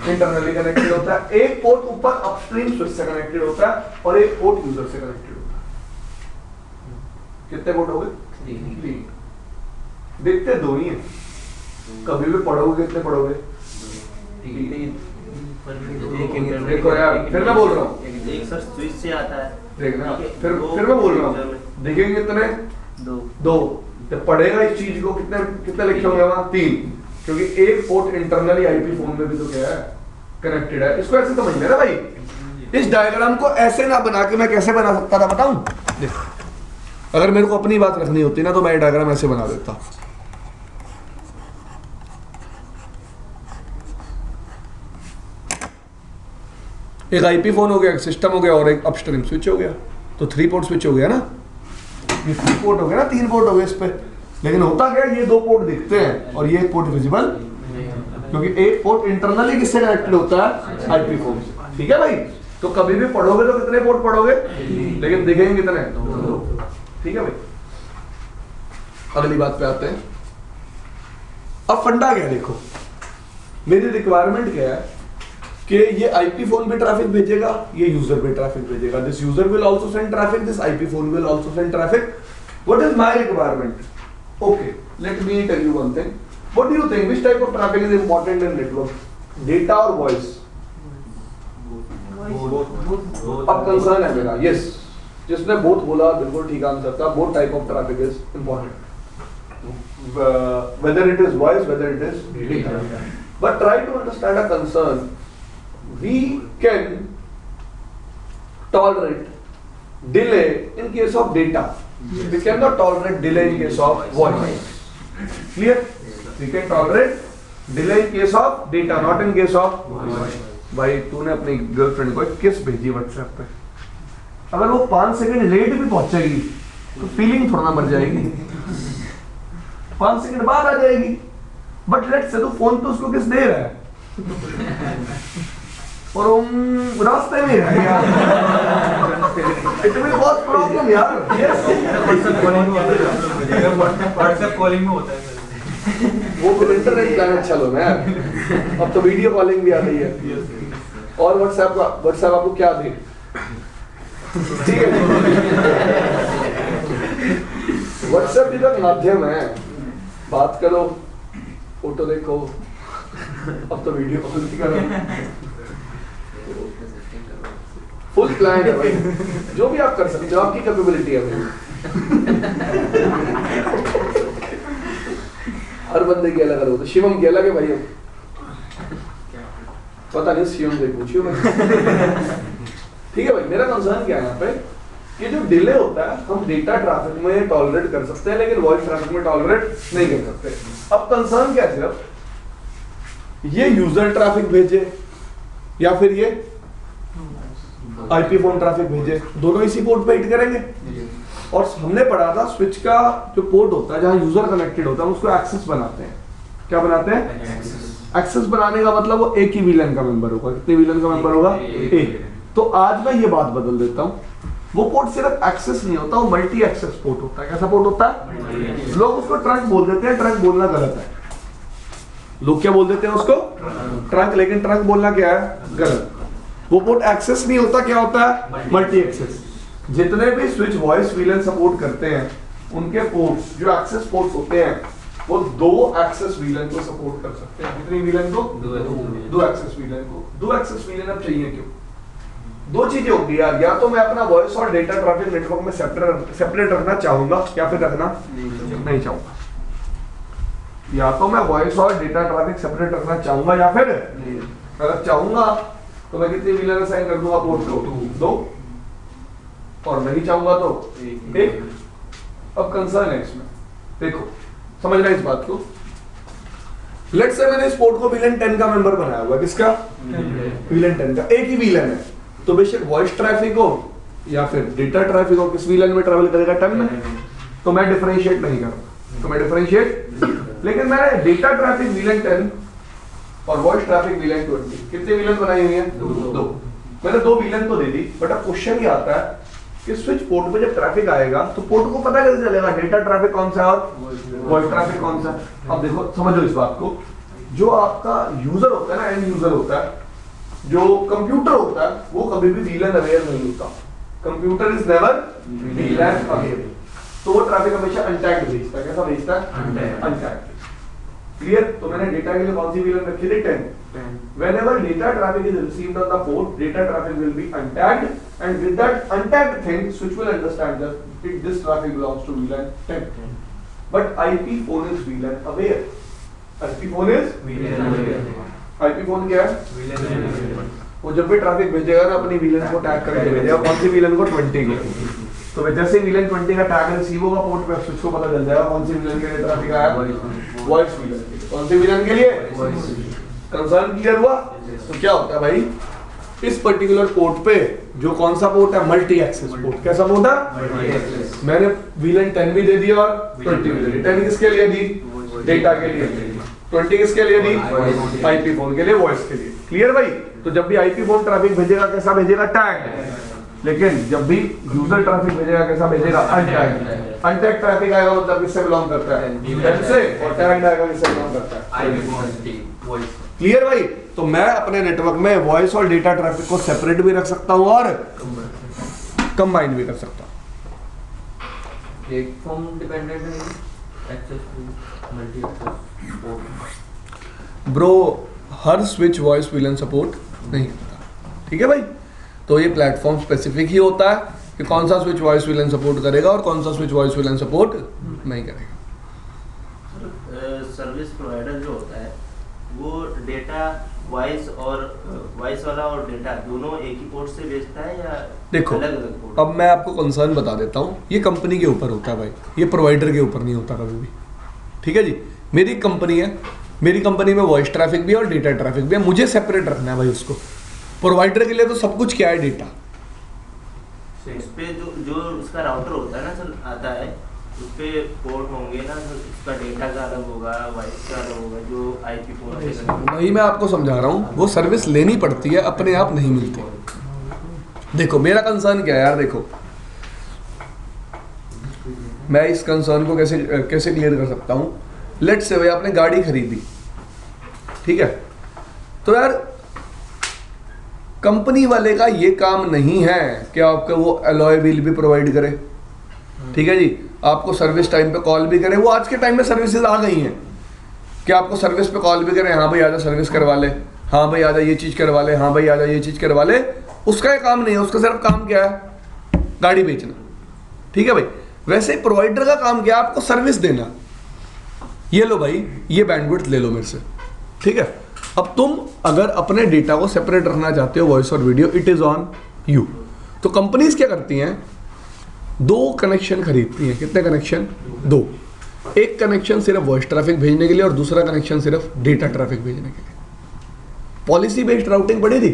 इंटरनली कनेक्टेड होता है, एक पोर्ट ऊपर अपस्ट्रीम स्विच से कनेक्टेड होता है और एक पोर्ट यूजर से कनेक्टेड होता है। कितने पोर्ट हो गए? 3। देखते 2 ही हैं, कभी भी पढ़ोगे कितने पढ़ोगे? 3। देखो यार फिर मैं बोल रहा हूँ, एक सर स्विच से आता है, देखना ठीक है, फिर दो मैं बोल रहा user हूँ, में। देखेंगे कितने? 2। जब पढ़ेगा इस चीज को कितने कितने लिखे होंगे वहां? 3, क्योंकि एक पोर्ट इंटरनली आईपी फोन में भी तो क्या है? कनेक्टेड है। इसको ऐसे समझ लेना भाई। इस डायग्राम को ऐसे ना बना के मैं कैसे बना सकता था बताऊं? देखो, अगर मेरे को अपनी बात रखनी होती ना तो मैं डायग्राम ऐसे बना देता। एक आईपी फोन हो गया, एक सिस्टम हो गया और एक अपस्ट्रीम स्विच हो गया, तो 3 पोर्ट स्विच हो गया ना। ये 3 पोर्ट हो गया ना, 3 पोर्ट हो गए इस पे। लेकिन होता क्या है, ये 2 पोर्ट दिखते हैं और ये एक पोर्ट विजिबल, क्योंकि एक पोर्ट इंटरनली किससे कनेक्टेड होता है? आईपी फोन से। ठीक है भाई, तो कभी भी पढ़ोगे तो कितने पोर्ट पढ़ोगे? लेकिन दिखेंगे कितने? 2। ठीक है भाई, अगली बात पे आते हैं। अब फंडा क्या है देखो, मेरी रिक्वायरमेंट क्या है कि ये आईपी फोन पे ट्रैफिक भेजेगा, ये यूजर पे ट्रैफिक भेजेगा। This user will also send traffic, this IP phone will also send traffic. What is my requirement? Okay, let me tell you one thing. What do you think? Which type of traffic is important in network? Data or voice? अब कंसर्न है मेरा। Yes, जिसने बोथ बोला बिल्कुल ठीक आंसर था। Both type of traffic is important. Whether it is voice, whether it is data. But try to understand a concern. We can tolerate delay in case of data. We cannot tolerate delay in case of voice. Clear? We can tolerate delay in case of data, not in case of voice. भाई तूने अपनी गर्लफ्रेंड को एक किस भेजी व्हाट्सएप पे, अगर वो 5 सेकंड लेट भी पहुंचेगी तो फीलिंग थोड़ा ना मर जाएगी, 5 सेकंड बाद आ जाएगी। बट लेट्स से तो फोन तो उसको किस दे रहा है और रास्ते में रह गया, इतनी बहुत प्रॉब्लम यार। व्हाट्सएप कॉलिंग में होता है वो फिर इंटरनेट प्लान अच्छा लो ना यार, अब तो वीडियो कॉलिंग भी आ रही है। और व्हाट्सएप आपको क्या दे? ठीक है, व्हाट्सएप भी तो माध्यम है, बात करो, फोटो देखो, अब तो वीडियो कॉल भी करो, फुल प्लान है भाई। जो भी आप कर सकते हो, आपकी कैपेबिलिटी है भाई। हर बंदे की अलग अलग होता है। शिवम की अलग है भाई, पता नहीं शिवम से पूछियो। ठीक है भाई, मेरा कंसर्न क्या है यहाँ पे कि जो डिले होता है हम डेटा ट्रैफिक में टॉलरेट कर सकते हैं लेकिन वॉइस ट्रैफिक में टॉलरेट नहीं कर सकते। अब कंसर्न क्या है, सिर्फ ये यूजर ट्रैफिक भेजे या फिर ये आईपी फोन ट्रैफिक भेजे, दोनों इसी पोर्ट पे हिट करेंगे। और हमने पढ़ा था स्विच का जो पोर्ट होता है जहां यूजर कनेक्टेड होता है उसको एक्सेस बनाते हैं। क्या बनाते हैं? एक्सेस बनाने का मतलब वो एक ही वीलन का मेंबर होगा। कितने वीलन का मेंबर होगा? एक। तो आज मैं ये बात बदल देता हूँ, वो पोर्ट सिर्फ एक्सेस नहीं होता, वो मल्टी एक्सेस पोर्ट होता है। कैसा पोर्ट होता है? लोग उसको ट्रंक बोल देते हैं, ट्रंक बोलना गलत है। लोग क्या बोल देते हैं उसको? ट्रंक, लेकिन ट्रंक बोलना क्या है? गलत। वो पोर्ट एक्सेस नहीं होता, क्या होता है? Multi access. जितने भी स्विच वॉइस वीलन सपोर्ट करते हैं उनके पोर्ट्स जो एक्सेस पोर्ट्स होते हैं वो 2 एक्सेस वीलन को सपोर्ट कर सकते हैं। कितनी वीलन को? 2 एक्सेस वीलन को। 2 एक्सेस वीलन अब चाहिए क्यों? 2 चीजें होगी यार, या तो मैं अपना वॉइस और डेटा ट्रैफिक नेटवर्क में सेपरेट रखना चाहूंगा या फिर रखना नहीं चाहूंगा। या तो मैं वॉइस और डेटा ट्रैफिक सेपरेट रखना चाहूंगा या फिर अगर चाहूंगा तो मैं कितनी वीलन असाइन कर दूंगा पोर्ट को? 2। और नहीं चाहूंगा तो 1। अब कंसर्न है इसमें, देखो समझना इस बात को। लेट्स से मैंने इस पोर्ट को वीलन 10 का मेंबर बनाया हुआ है। किसका? वीलन 10 का। एक ही वीलन है, तो बेशक वॉइस ट्रैफिक हो या फिर डेटा ट्रैफिक हो, किस वीलन में ट्रैवल करेगा? 10 में। तो मैं डिफरेंशिएट नहीं करूंगा, लेकिन मैंने डेटा ट्रैफिक वीलन 10 और वॉइस ट्रैफिक वीलन 20, कितने वीलन बनाई हुई हैं? दो। मैंने 2 वीलन तो दे दी, बट अब क्वेश्चन ये आता है कि स्विच पोर्ट पे जब ट्रैफिक आएगा तो पोर्ट को पता कैसे चलेगा डेटा ट्रैफिक कौन सा है और वॉइस ट्रैफिक कौन सा है? अब देखो, समझो इस बात को, जो आपका यूजर होता है ना, एंड यूजर होता है, जो कंप्यूटर होता है, वो कभी भी वीलन अवेयर नहीं होता। Computer is never VLAN aware, तो वो ट्रैफिक हमेशा अनटैग्ड भेजता है। कैसा भेजता है? अनटैग्ड। क्लियर? तो मैंने डेटा के लिए कौन सी वीलन रखी थी? 10। Whenever data traffic is received on the port, data traffic will be untagged, and with that untagged thing, switch will understand that this traffic belongs to VLAN 10. But IP phone is VLAN aware. IP phone is VLAN aware. IP phone क्या है? वो जब भी ट्रैफिक भेजेगा ना अपनी VLAN को टैग करके भेजेगा। कौन सी VLAN को? 20 को। तो जैसे VLAN 20 का टैग रिसीव होगा पोर्ट पे, स्विच को पता चल जाएगा कौन सी VLAN के लिए ट्रैफिक आया। वॉइस VLAN के लिए। कौन सी VLAN के लिए? कंसर्न क्लियर हुआ? तो क्या होता है भाई, इस पर्टिकुलर पोर्ट पे जो कौन सा पोर्ट है? Multi access port. कैसा पोर्ट है? मैंने VLAN 10 भी दे दिया और 20 भी दे दी। 10 किसके लिए दी? डेटा के लिए। 20 किसके लिए दी? IP फोन के लिए, वॉइस के लिए। क्लियर भाई? तो जब भी IP फोन ट्रैफिक भेजेगा कैसा भेजेगा? टैग। लेकिन जब भी यूजर ट्रैफिक भेजेगा कैसा भेजेगा? अनटैग्ड। अनटैग्ड ट्रैफिक आएगा मतलब किससे बिलोंग करता है? 10 से। और टैग्ड आएगा किससे बिलोंग करता है? IP phone. क्लियर भाई? तो मैं अपने नेटवर्क में वॉइस और डेटा ट्रैफिक को सेपरेट भी रख सकता हूं और कंबाइन भी कर सकता हूं। प्लेटफॉर्म डिपेंडेंट है access to multi access port. Bro, हर स्विच वॉइस वीलन सपोर्ट नहीं करता। ठीक है भाई? तो ये प्लेटफॉर्म स्पेसिफिक ही होता है कि कौन सा स्विच वॉइस वीलन सपोर्ट करेगा और कौन सा स्विच वॉइस वीलन सपोर्ट नहीं करेगा। सर्विस प्रोवाइडर जो होता है वो डेटा वॉइस और वॉइस वाला और डेटा दोनों एक ही पोर्ट से भेजता है या देखो, अलग-अलग पोर्ट? अब मैं आपको कंसर्न बता देता हूँ, ये कंपनी के ऊपर होता है भाई, ये प्रोवाइडर के ऊपर नहीं होता कभी भी। ठीक है जी? मेरी कंपनी है, मेरी कंपनी में वॉइस ट्रैफिक भी है और डेटा ट्रैफिक भी है, मुझे सेपरेट रखना है भाई उसको। प्रोवाइडर के लिए तो सब कुछ क्या है? डेटा। उस पे जो उसका राउटर होता है ना सर, आता है उस पे पोर्ट होंगे ना, तो उसका डेटा का अलग होगा, वॉइस का अलग होगा, जो IP फोन से कनेक्ट। नहीं, मैं आपको समझा रहा हूँ, वो सर्विस लेनी पड़ती है, अपने आप नहीं मिलती। देखो मेरा कंसर्न क्या है यार, देखो मैं इस कंसर्न को कैसे क्लियर कर सकता हूँ। लेट्स से भाई आपने गाड़ी खरीदी, ठीक है? तो यार कंपनी वाले का ये काम नहीं है कि आपको वो अलॉय व्हील भी प्रोवाइड करे। ठीक है जी? आपको सर्विस टाइम पे कॉल भी करे। वो आज के टाइम में सर्विसेज आ गई हैं कि आपको सर्विस पे कॉल भी करें, हाँ भाई आजा सर्विस करवा ले, हाँ भाई आजा ये चीज़ करवा ले, हाँ भाई आजा ये चीज़ करवा ले। उसका ये काम नहीं है, उसका सिर्फ काम क्या है? गाड़ी बेचना। ठीक है भाई? वैसे ही प्रोवाइडर का काम क्या है? आपको सर्विस देना। ये लो भाई, ये बैंडविड्थ ले लो मेरे से। ठीक है? अब तुम अगर अपने डेटा को सेपरेट रखना चाहते हो, वॉइस और video, it is on you. तो कंपनीज क्या करती हैं? 2 कनेक्शन खरीदती हैं। कितने कनेक्शन? 2। एक कनेक्शन सिर्फ वॉइस ट्रैफिक भेजने के लिए और दूसरा कनेक्शन सिर्फ डेटा ट्रैफिक भेजने के लिए। पॉलिसी बेस्ड राउटिंग पढ़ी थी?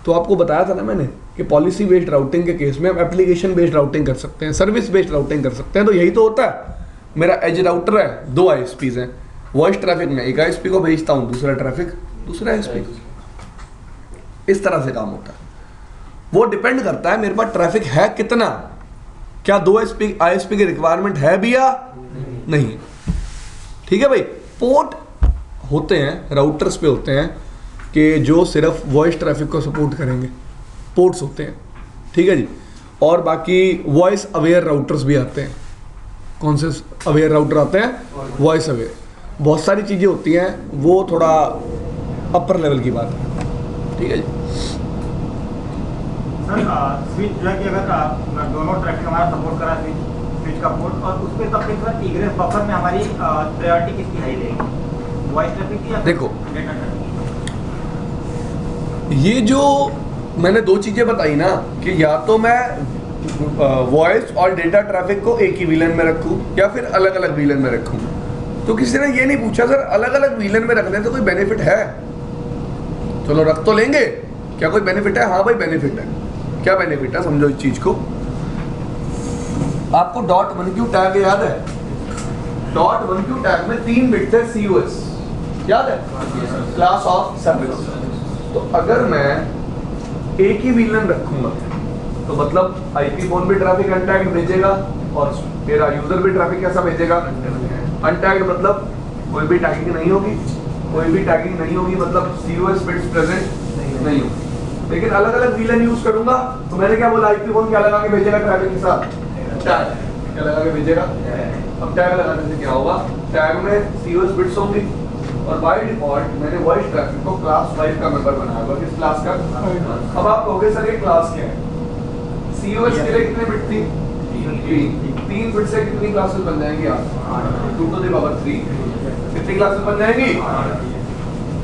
तो आपको बताया था ना मैंने कि पॉलिसी बेस्ड राउटिंग के केस में हम एप्लीकेशन बेस्ड राउटिंग कर सकते हैं, सर्विस बेस्ड राउटिंग कर सकते हैं। तो यही तो होता है। मेरा एज राउटर है, 2 ISPs हैं। वॉइस ट्रैफिक में एक ISP को भेजता हूँ, दूसरा ट्रैफिक दूसरा ISP को। इस तरह से काम होता है। वो डिपेंड करता है मेरे पास ट्रैफिक है कितना। क्या 2 ISP की रिक्वायरमेंट है भी या नहीं? ठीक है भाई? पोर्ट होते हैं, राउटर्स पे होते हैं कि जो सिर्फ वॉइस ट्रैफिक को सपोर्ट करेंगे, पोर्ट्स होते हैं। ठीक है जी? और बाकी वॉइस अवेयर राउटर्स भी आते हैं। कौन से अवेयर राउटर आते हैं? Voice aware. बहुत सारी चीज़ें होती हैं, वो थोड़ा अपर लेवल की बात है। ठीक है जी? सर स्विच जो है कि अगर दोनों ट्रैफिक हमारा सपोर्ट करा स्विच का पोर्ट, और उस पर तब तक सर इग्रेस बफर में हमारी प्रायोरिटी किसकी हाई रहेगी? वॉइस ट्रैफिक की या देखो, डेटा ट्रैफिक? ये जो मैंने 2 चीज़ें बताई ना कि या तो मैं वॉइस और डेटा ट्रैफिक को एक ही वीलन में रखूं या फिर अलग अलग वीलन में रखूं। तो किसी ने ये नहीं पूछा सर अलग अलग वीलन में रखने से कोई बेनिफिट है? चलो रख तो लेंगे, क्या कोई बेनिफिट है? हाँ भाई बेनिफिट है। क्या बेनिफिट है समझो इस चीज को। आपको डॉट 1Q टैग याद है? डॉट 1Q टैग में 3 बिट्स है COS, याद है? Class of service. तो अगर मैं एक ही VLAN रखूंगा तो मतलब IP फोन भी ट्रैफिक अनटैग्ड भेजेगा और मेरा यूजर भी ट्रैफिक कैसा भेजेगा? अनटैग्ड मतलब कोई भी टैगिंग नहीं होगी, कोई भी टैगिंग नहीं होगी मतलब COS बिट्स प्रेजेंट नहीं होगी। लेकिन अलग अलग VLAN यूज करूंगा तो मैंने क्या बोला, IP फोन क्या लगा के भेजेगा ट्रैफिक के साथ? टैग। क्या लगा के भेजेगा? अब टैग लगाने से क्या होगा? टैग में COS बिट्स होंगी और बाय डिफॉल्ट मैंने वॉइस ट्रैफिक को क्लास 5 का मेंबर बनाया हुआ। किस क्लास का? अब आप कहोगे सर ये क्लास क्या है? COS के लिए कितने बिट थी? 3 बिट से कितनी क्लासेस बन जाएंगी आप? 2 to the power 3। कितनी क्लासेस बन जाएंगी?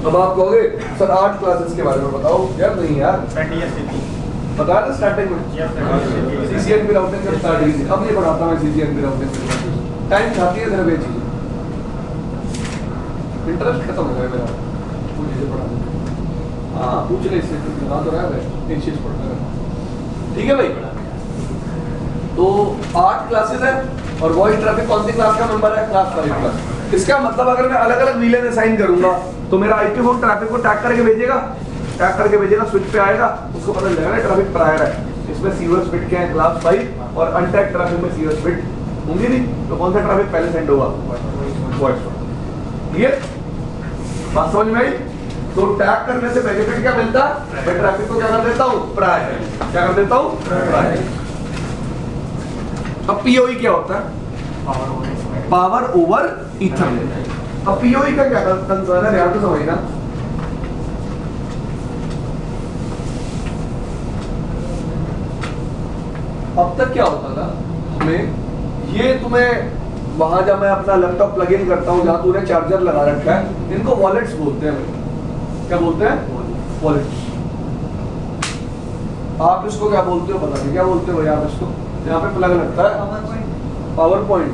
अब आप कहोगे सर 8 क्लासेस के बारे में बताओ। यार नहीं यार, बताया था स्टार्टिंग में CCNP राउटिंग जब स्टार्ट हुई थी। अब नहीं पढ़ाता मैं CCNP राउटिंग, टाइम खाती है सिर्फ ये चीज, इंटरेस्ट खत्म हो गया मेरा वो चीजें पढ़ाने। हाँ पूछ ले इससे बता तो रहा है एक चीज पढ़ना है। ठीक है भाई, तो 8 क्लासेस है और वॉइस ट्रैफिक कौन सी क्लास का मेंबर है? Class 5 class. इसका मतलब अगर मैं अलग अलग VLAN असाइन करूंगा तो मेरा IP फोन ट्रैफिक को टैग करके भेजेगा, टैग करके भेजेगा, स्विच पे आएगा, उसको पता चलेगा ना ट्रैफिक प्रायर है, इसमें COS बिट क्या है? क्लास 5। और अनटैग ट्रैफिक में COS बिट होंगी नहीं, तो कौन सा ट्रैफिक पहले सेंड होगा? वॉइस। क्लियर? बात समझ में आई? तो टैग करने से बेनिफिट क्या मिलता है? मैं ट्रैफिक को क्या कर देता हूँ? प्रायर। क्या कर देता हूँ? प्रायर। अब POE क्या होता है? Power over Ethernet. अब POE का क्या कंसर्न है यार, तो समझना। अब तक क्या होता था हमें, ये तुम्हें वहां जब मैं अपना लैपटॉप प्लग इन करता हूँ जहां तूने चार्जर लगा रखा है, इनको वॉलेट्स बोलते हैं। क्या बोलते हैं? वॉलेट्स। आप इसको क्या बोलते हो? पता नहीं क्या बोलते हो आप इसको? यहाँ पे प्लग लगता है पावर पॉइंट।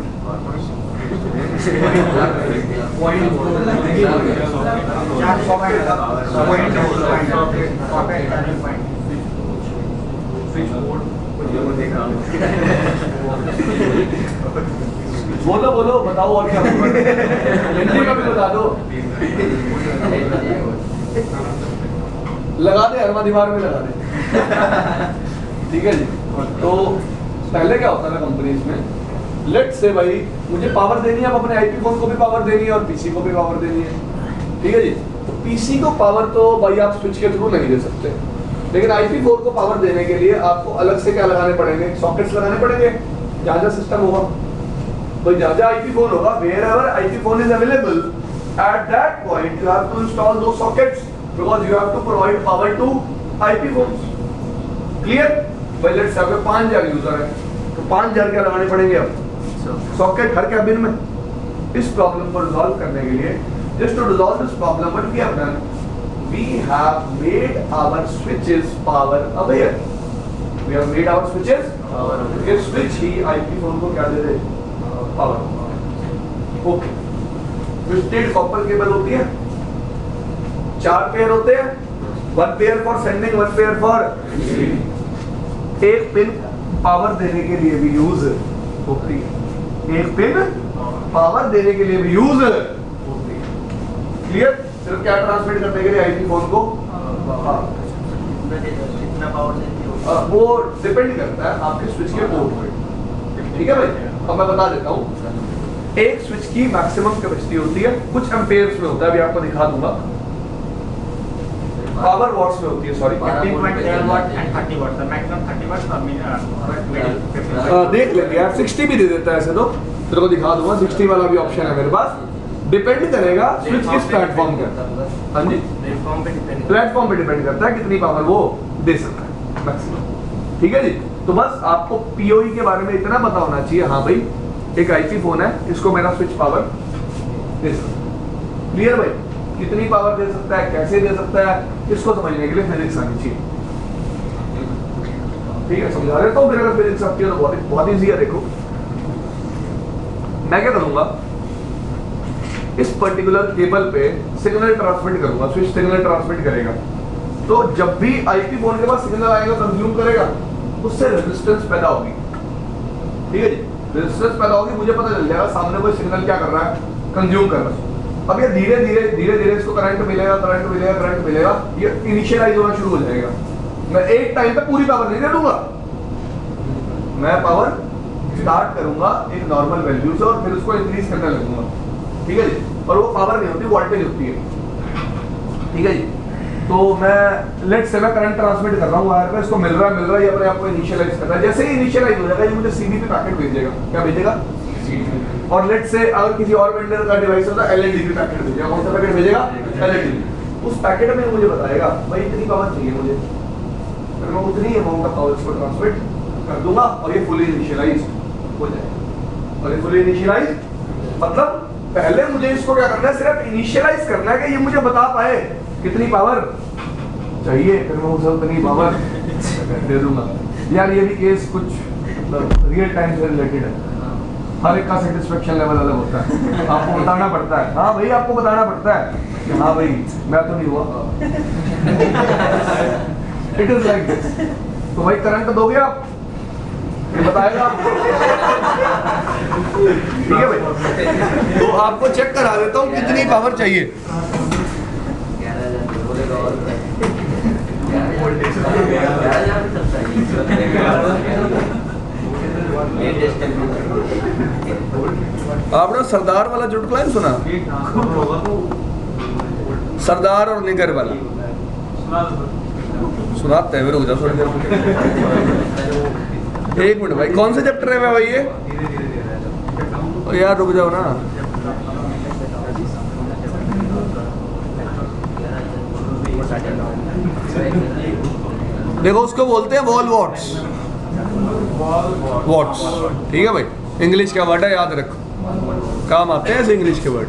बोलो बोलो बताओ और क्या हिंदी में भी बता दो। लगा दे, हर दीवार में लगा दे। ठीक है जी। तो पहले क्या होता था कंपनीज में, लेट्स से भाई मुझे पावर देनी है, अब अपने IP फोन को भी पावर देनी है और PC को भी पावर देनी है। ठीक है जी। तो PC को पावर तो भाई आप स्विच के थ्रू नहीं दे सकते, लेकिन IP फोन को पावर देने के लिए आपको अलग से क्या लगाने पड़ेंगे? सॉकेट्स लगाने पड़ेंगे। जहाँ जहाँ सिस्टम होगा भाई, जहाँ जहाँ IP फोन होगा, wherever IP phone is available, at that point you have to install those sockets because you have to provide power to IP phones. Clear? भाई लेट्स से 5000 यूजर है तो 5000 क्या लगाने पड़ेंगे? अब सॉकेट हर कैबिन में। इस प्रॉब्लम को रिजॉल्व करने के लिए, just to resolve this problem, what we have done, we have made our switches power aware. We have made our switches power aware. ये switch ही IP फोन को क्या दे दे? Power. Okay. Twisted copper cable होती है, 4 पेयर होते हैं, 1 pair for sending, 1 pair for receiving. एक पिन पावर देने के लिए भी यूज होती है, एक पिन पावर देने के लिए भी यूज होती है। क्लियर? सिर्फ क्या ट्रांसमिट करने के लिए IP फोन को कितना पावर देती हो? वो डिपेंड करता है आपके स्विच के पोर्ट पे। ठीक है भाई, अब मैं बता देता हूँ। एक स्विच की मैक्सिमम कैपेसिटी होती है, कुछ एम्पेयर्स में होता है, अभी आपको दिखा दूंगा। पावर वॉट्स में होती है, sorry 15.7 watt and 30 watt, the maximum 30 watt और middle 50 देख लेंगे यार, 60 भी दे देता है ऐसे तो, तेरे को दिखा दूंगा। 60 वाला भी ऑप्शन है मेरे पास। डिपेंड करेगा स्विच किस प्लेटफॉर्म का। हाँ जी, प्लेटफॉर्म पे डिपेंड प्लेटफॉर्म पे डिपेंड करता है कितनी पावर वो दे सकता है मैक्सिमम। ठीक है जी। तो बस आपको POE के बारे में इतना पता होना चाहिए, हाँ भाई एक IP फोन है, इसको मेरा स्विच पावर दे सकता है। क्लियर भाई? कितनी पावर दे सकता है, कैसे दे सकता है, इसको समझने के लिए फिजिक्स आनी चाहिए। ठीक है, समझा रहे तो फिर अगर फिजिक्स आती है तो बहुत ईजी है। देखो मैं क्या करूंगा, इस पर्टिकुलर केबल पे सिग्नल ट्रांसमिट करूंगा, स्विच सिग्नल ट्रांसमिट करेगा। तो जब भी आईपी फोन के पास सिग्नल आएगा कंज्यूम करेगा, उससे रेजिस्टेंस पैदा होगी। ठीक है जी, रेजिस्टेंस पैदा होगी, मुझे पता चल जाएगा सामने कोई सिग्नल क्या कर रहा है, कंज्यूम कर रहा है। अब ये धीरे धीरे इसको करंट मिलेगा, ये इनिशियलाइज होना शुरू हो जाएगा। मैं एक टाइम पे पूरी पावर नहीं दे दूंगा, मैं पावर स्टार्ट करूंगा एक नॉर्मल वैल्यू से और फिर उसको इंक्रीज करने लगूंगा। ठीक है जी, और वो पावर नहीं होती, वोल्टेज होती है। ठीक है जी, तो मैं लेट से मैं करंट ट्रांसमिट कर रहा हूँ वायर पे, इसको मिल रहा है, ये अपने आप को इनिशियलाइज कर रहा है। जैसे ही इनिशियलाइज हो जाएगा, ये मुझे सीडी पे पैकेट भेजेगा। क्या भेजेगा? और लेट से अगर किसी और वेंडर का डिवाइस होता है, एलईडी पे पैकेट भेजेगा। कौन सा पैकेट भेजेगा? एलईडी। उस पैकेट में मुझे बताएगा भाई इतनी पावर चाहिए मुझे, मैं उतनी अमाउंट ऑफ पावर इसको ट्रांसमिट कर दूंगा और ये फुली इनिशियलाइज हो जाएगा। और ये फुली इनिशियलाइज मतलब पहले मुझे इसको क्या करना है, सिर्फ इनिशियलाइज करना है कि ये मुझे बता पाए कितनी पावर चाहिए, फिर मैं उसे उतनी पावर दे दूंगा। यार ये भी केस कुछ मतलब रियल टाइम से रिलेटेड है, हर एक का सेटिस्फेक्शन लेवल अलग होता है। आपको बताना पड़ता है, हाँ भाई आपको बताना पड़ता है कि हाँ भाई मैं तो नहीं हुआ। It is like this. तो भाई करंट दोगे आप, ये बताएगा आपको। ठीक है भाई, तो आपको चेक करा देता हूँ कितनी पावर चाहिए। आपने सरदार वाला चुटकुला नहीं सुना? सरदार और निगर वाला सुनाते हैं, रुक जाओ थोड़ी देर। एक मिनट भाई, कौन से चैप्टर है भाई ये? यार रुक जाओ ना। देखो उसको बोलते हैं वॉल वॉट्स। वॉट्स, ठीक है भाई, इंग्लिश का वर्ड है, याद रखो, काम आते हैं ऐसे इंग्लिश के वर्ड।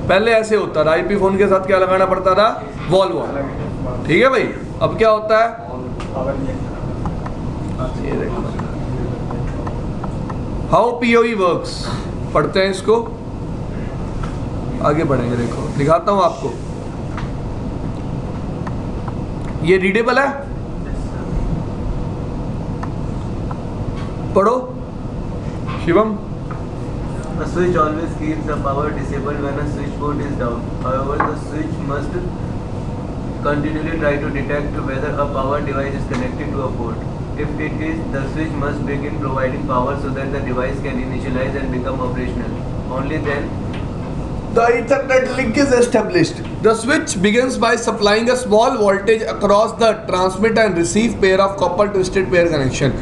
पहले ऐसे होता था, आईपी फोन के साथ क्या लगाना पड़ता था? Wall wall. ठीक है भाई, अब क्या होता है? हाउ पीओई वर्क्स, पढ़ते हैं इसको, आगे बढ़ेंगे। देखो दिखाता हूं आपको, ये रीडेबल है, पढ़ो Shivam. A switch always keeps the power disabled when a switch port is down. However, the switch must continually try to detect whether a power device is connected to a port. If it is, the switch must begin providing power so that the device can initialize and become operational. Only then the Ethernet link is established. The switch begins by supplying a small voltage across the transmit and receive pair of copper twisted pair connection.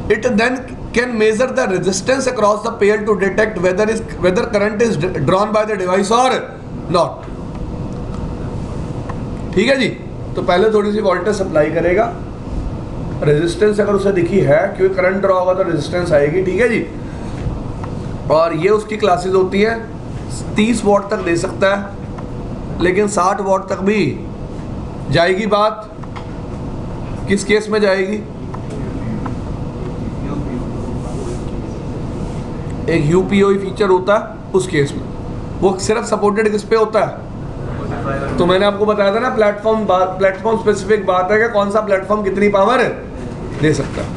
It then can measure the resistance across the pair to detect whether current is drawn by the device or not. ठीक है जी, तो पहले थोड़ी सी वोल्टेज सप्लाई करेगा, रेजिस्टेंस अगर उसे दिखी है क्योंकि करंट ड्रॉ होगा तो रेजिस्टेंस आएगी। ठीक है जी, और ये उसकी क्लासेस होती हैं, 30 वॉट तक दे सकता है, लेकिन 60 वॉट तक भी जाएगी बात। किस केस में जाएगी? एक यूपीओई फीचर होता है उस केस में, वो सिर्फ सपोर्टेड किस पे होता है? तो मैंने आपको बताया था ना, प्लेटफॉर्म स्पेसिफिक बात है कि कौन सा प्लेटफॉर्म कितनी पावर दे सकता है।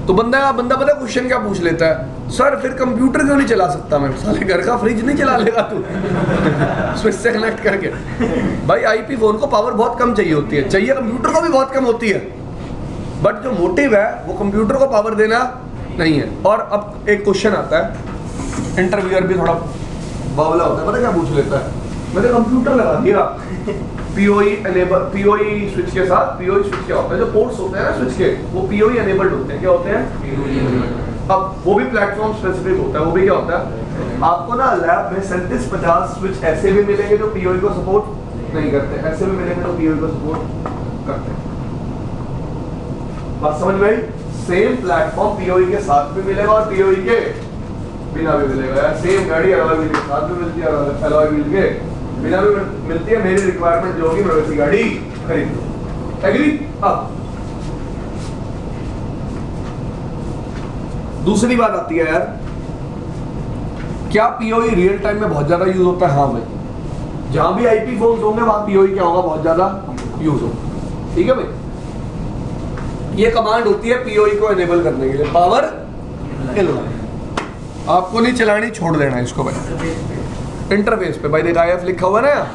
तो बंदा पता क्वेश्चन क्या पूछ लेता है, सर फिर कंप्यूटर क्यों नहीं चला सकता मैं? साले घर का फ्रिज नहीं चला लेगा तू स्विच से कनेक्ट करके? भाई आईपी फोन को पावर बहुत कम चाहिए होती है, चाहिए कंप्यूटर को भी बहुत कम होती है, बट जो मोटिव है वो कंप्यूटर को पावर देना नहीं है। और अब एक क्वेश्चन आता है, इंटरव्यूअर भी थोड़ा बावला होता है, पता क्या पूछ लेता है, मैंने कंप्यूटर लगा दिया पीओई स्विच के साथ। पीओई स्विच क्या होता है? जो पोर्ट्स होते हैं ना स्विच के, वो पीओई एनेबल्ड होते हैं। क्या होते हैं? अब वो भी प्लेटफॉर्म स्पेसिफिक होता है। वो भी क्या होता है, आपको ना लैब में 37-50 स्विच ऐसे भी मिलेंगे जो पीओई को सपोर्ट नहीं करते, ऐसे भी मिलेंगे जो पीओई को सपोर्ट करते हैं। बात समझ में आई? सेम प्लेटफॉर्म पीओई के साथ भी मिलेगा और पीओई के बिना भी मिलेगा। यार सेम गाड़ी अलॉय व्हील के साथ भी मिलती है और अलॉय व्हील के बिना भी मिलती है। मेरी रिक्वायरमेंट जो होगी मैं वैसी गाड़ी खरीद लूं। एग्री? अब दूसरी बात आती है यार, क्या पीओई रियल टाइम में बहुत ज्यादा यूज होता है? हाँ भाई, जहां भी आईपी फोन्स होंगे वहां पीओई क्या होगा, बहुत ज्यादा यूज होगा। ठीक है भाई, ये कमांड होती है पीओई को एनेबल करने के लिए, पावर इनलाइन। आपको नहीं चलानी, छोड़ देना इसको भाई। इंटरफेस पे भाई देखा IF लिखा हुआ ना यहाँ,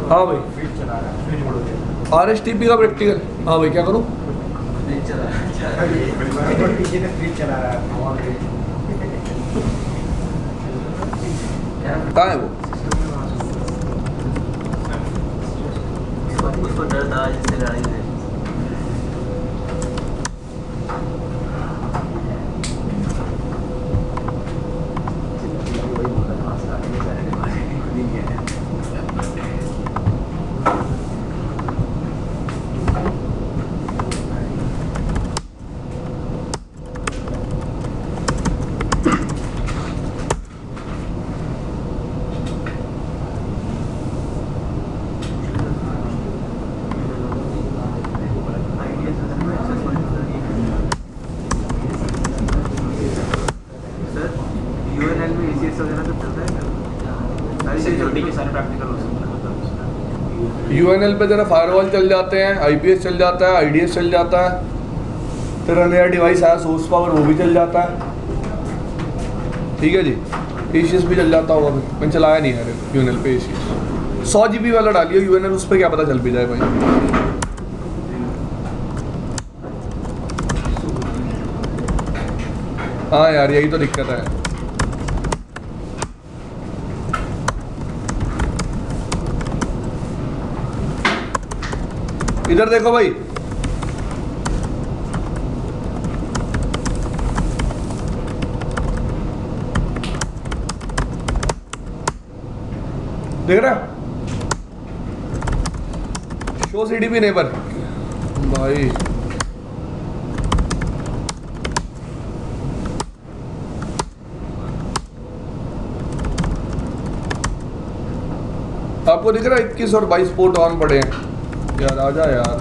हाँ भाई फ्रिज चला रहा है, फ्रिज बोल दिया। RSTP का प्रैक्टिकल। हाँ भाई क्या करूँ? पीछे से फ्रिज चला रहा है। कहाँ है वो? उसको डर था जिससे लड़ाई हुई। UNL में ECS वगैरह तो चलता है क्या? सारी सिक्योरिटी के सारे प्रैक्टिकल हो सकते हैं। UNL पे जरा फायरवॉल चल जाते हैं, IPS चल जाता है, IDS चल जाता है, तेरा नया डिवाइस आया सोर्स पावर, वो भी चल जाता है। ठीक है जी, ACS भी चल जाता होगा, मैंने चलाया नहीं है UNL पे ACS। 100 GB वाला डालिए UNL, उस पर क्या पता चल भी जाए भाई। हाँ यार यही तो दिक्कत है। इधर देखो भाई, देख रहा शो CDP नेबर भाई। आपको दिख रहा है 21 और 22 पोर्ट ऑन पड़े हैं यार, आजा यार।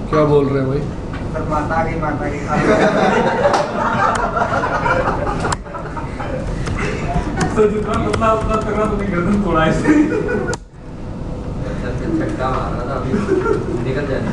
क्या बोल रहे हैं भाई? सर माता की तो जितना पतला उतना तगड़ा तुमने गर्दन तोड़ा है इससे। छक्का मारा था अभी, निकल जाने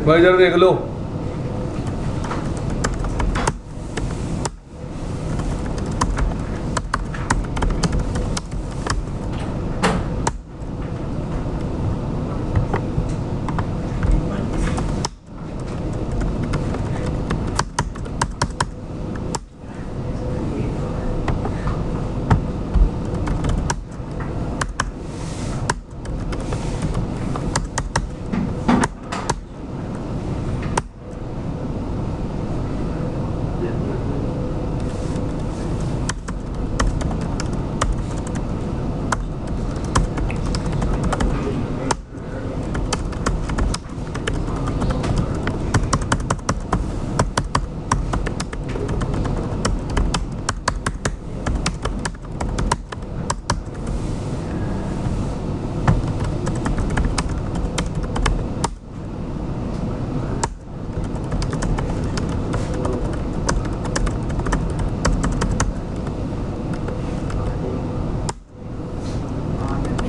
भाई जरा देख लो।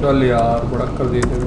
चल यार बड़ा कर दिए थे।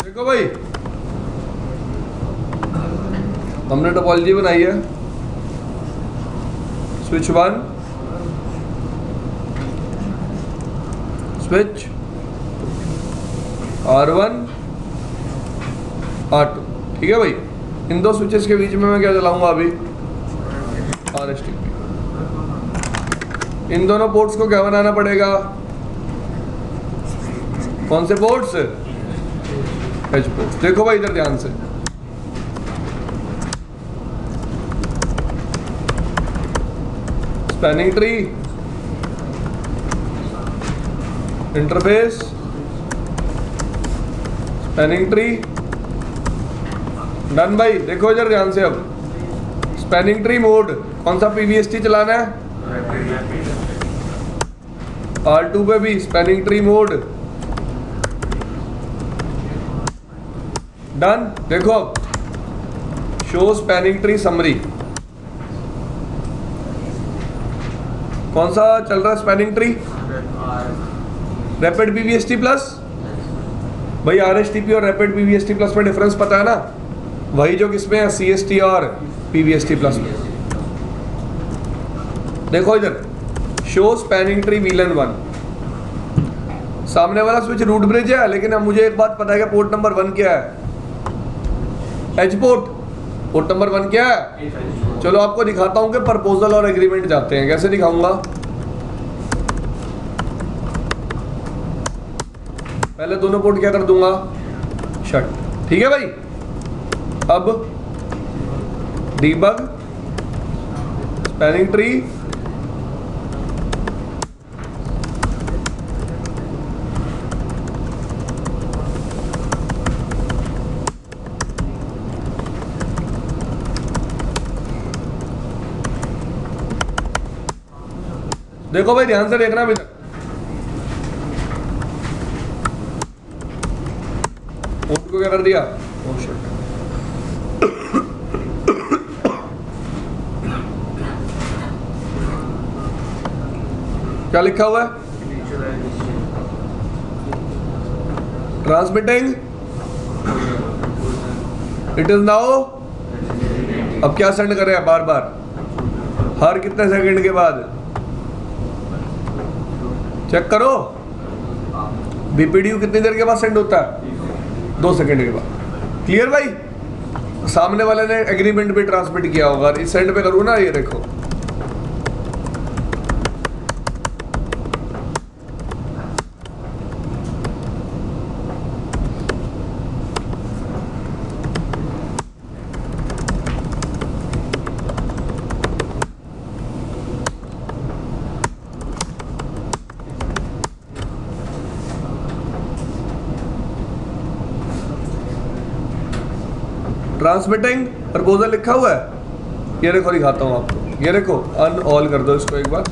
देखो भाई, हमने टोपोलॉजी बनाई है। स्विच 1, स्विच R1 R2, ठीक है भाई। इन दो स्विचेस के बीच में मैं क्या चलाऊंगा अभी, RSTP। इन दोनों पोर्ट्स को क्या बनाना पड़ेगा, कौन से पोर्ट्स, एच पोर्ट्स। देखो भाई इधर ध्यान से, spanning tree, interface, spanning tree, done भाई। देखो इधर ध्यान से, अब स्पैनिंग ट्री मोड कौन सा, PVST चलाना है, R2 पे भी स्पैनिंग ट्री मोड, डन। देखो अब शो स्पैनिंग ट्री समरी, कौन सा चल रहा है spanning tree, rapid PVST plus. भाई RSTP और रैपिड PVST प्लस में डिफरेंस पता है ना, वही जो किसमें है, CST और PVST प्लस में। देखो इधर शो स्पैनिंग ट्री VLAN 1, सामने वाला स्विच रूट ब्रिज है, लेकिन अब मुझे एक बात पता है कि पोर्ट नंबर 1 क्या है, एच पोर्ट। पोर्ट नंबर 1 क्या है, चलो आपको दिखाता हूं कि प्रपोजल और एग्रीमेंट जाते हैं। कैसे दिखाऊंगा, पहले दोनों पोर्ट क्या कर दूंगा, शट, ठीक है भाई। अब डीबग स्पैनिंग ट्री, देखो भाई ध्यान से देखना अभी तक, पोर्ट को क्या कर दिया, oh shit। क्या लिखा हुआ है, ट्रांसमिटिंग, इट इज नाउ। अब क्या सेंड कर रहे हैं, बार बार, हर कितने सेकंड के बाद, चेक करो। BPDU कितनी देर के बाद सेंड होता है, 2 सेकंड के बाद। क्लियर भाई, सामने वाले ने एग्रीमेंट भी ट्रांसमिट किया होगा, इस सेंड पे करूँ ना, ये देखो ट्रांसमिटिंग प्रपोजल लिखा हुआ है। ये देखो दिखाता हूँ आपको, ये देखो अन ऑल कर दो इसको एक बार,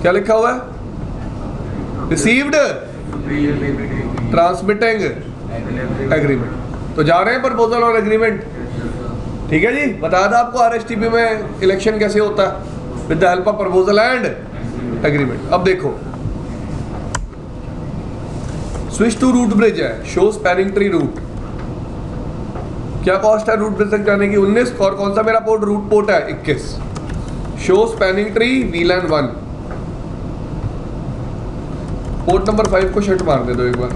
क्या लिखा हुआ है, रिसीव्ड ट्रांसमिटिंग एग्रीमेंट। तो जा रहे हैं प्रपोजल और एग्रीमेंट, ठीक है जी। बताया था आपको RSTP में इलेक्शन कैसे होता है, with the help of proposal and agreement. अब देखो स्विच टू रूट ब्रिज है, शो स्पैनिंग ट्री रूट। क्या कॉस्ट है रूट ब्रिज तक जाने की, 19। और कौन सा मेरा पोर्ट, रूट पोर्ट है 21। Show spanning tree VLAN 1। Port number 5 को शट मार दे दो एक बार।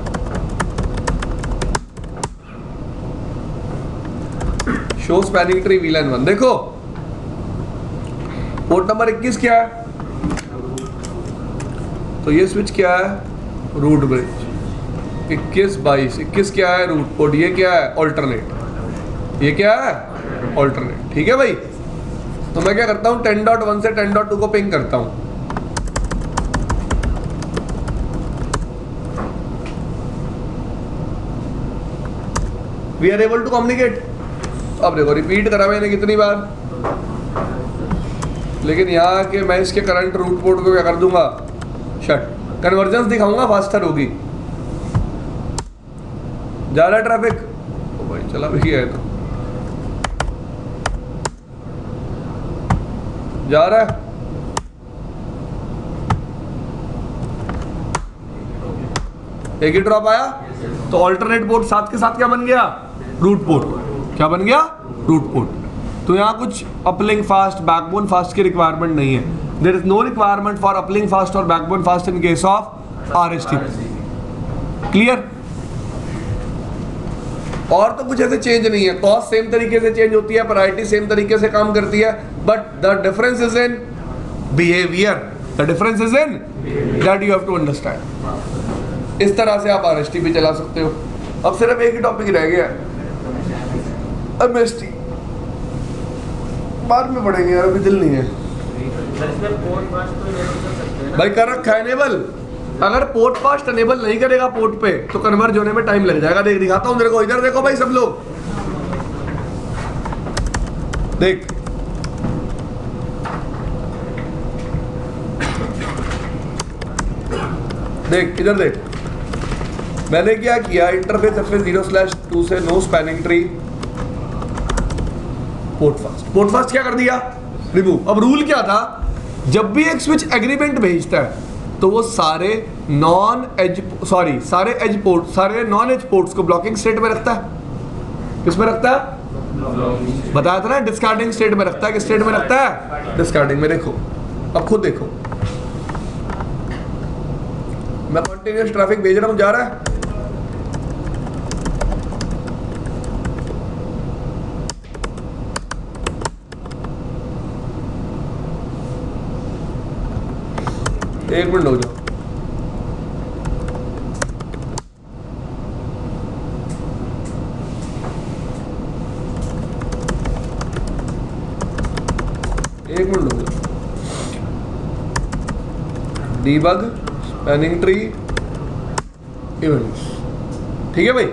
Show spanning tree VLAN 1। देखो पोर्ट नंबर 21 क्या है, तो ये स्विच क्या है, रूट ब्रिज। 21 22 21 क्या है, रूट पोर्ट। ये क्या है, ऑल्टरनेट। ये क्या है, ऑल्टरनेट। ठीक है भाई। तो मैं क्या करता हूं, 10.1 से 10.2 को पिंग करता हूं। We are able to communicate. अब देखो रिपीट करा मैंने कितनी बार, लेकिन यहाँ के मैं इसके करंट रूट पोर्ट को क्या कर दूंगा, शट। कन्वर्जेंस दिखाऊंगा, फास्टर होगी। जा रहा है ट्रैफिक, ओ भाई चला भी गया है, तो जा रहा है। एक ही ड्रॉप आया, तो ऑल्टरनेट पोर्ट साथ के साथ क्या बन गया, रूट पोर्ट। क्या बन गया, रूट पोर्ट। तो यहाँ कुछ अपलिंक फास्ट, बैकबोन फास्ट की रिक्वायरमेंट नहीं है। There is no requirement for uplink fast और backbone fast in case of RSTP। Clear. और तो कुछ ऐसे चेंज नहीं है। कॉस्ट सेम तरीके से चेंज होती है, प्रायोरिटी सेम तरीके से काम करती है, but the difference is in behaviour. The difference is in that you have to understand. इस तरह से आप RSTP चला सकते हो। अब सिर्फ एक ही टॉपिक रह गया, MST। बाद में पढ़ेंगे यार, अभी दिल नहीं है भाई। कर रखा है एनेबल। अगर पोर्ट फास्ट एनेबल नहीं करेगा पोर्ट पे, तो कन्वर्ज होने में टाइम लग जाएगा। देख दिखाता हूं तेरे को, इधर देखो भाई सब लोग, देख। देख इधर देख, मैंने क्या किया, इंटरफेस FS0/2 से no spanning tree port fast. Port fast क्या कर दिया, रिमूव। अब रूल क्या था, जब भी एक स्विच एग्रीमेंट भेजता है तो वो सारे नॉन एज पोर्ट्स को ब्लॉकिंग स्टेट में रखता है। किस में रखता है, बताया था ना, डिस्कार्डिंग स्टेट में रखता है। किस स्टेट में रखता है, डिस्कार्डिंग में। देखो अब खुद देखो, मैं कंटिन्यूअस ट्रैफिक भेज रहा हूं, जा रहा है। एक मिनट हो जाओ। एक मिनट हो जाओ। Debug spanning tree events. ठीक है भाई।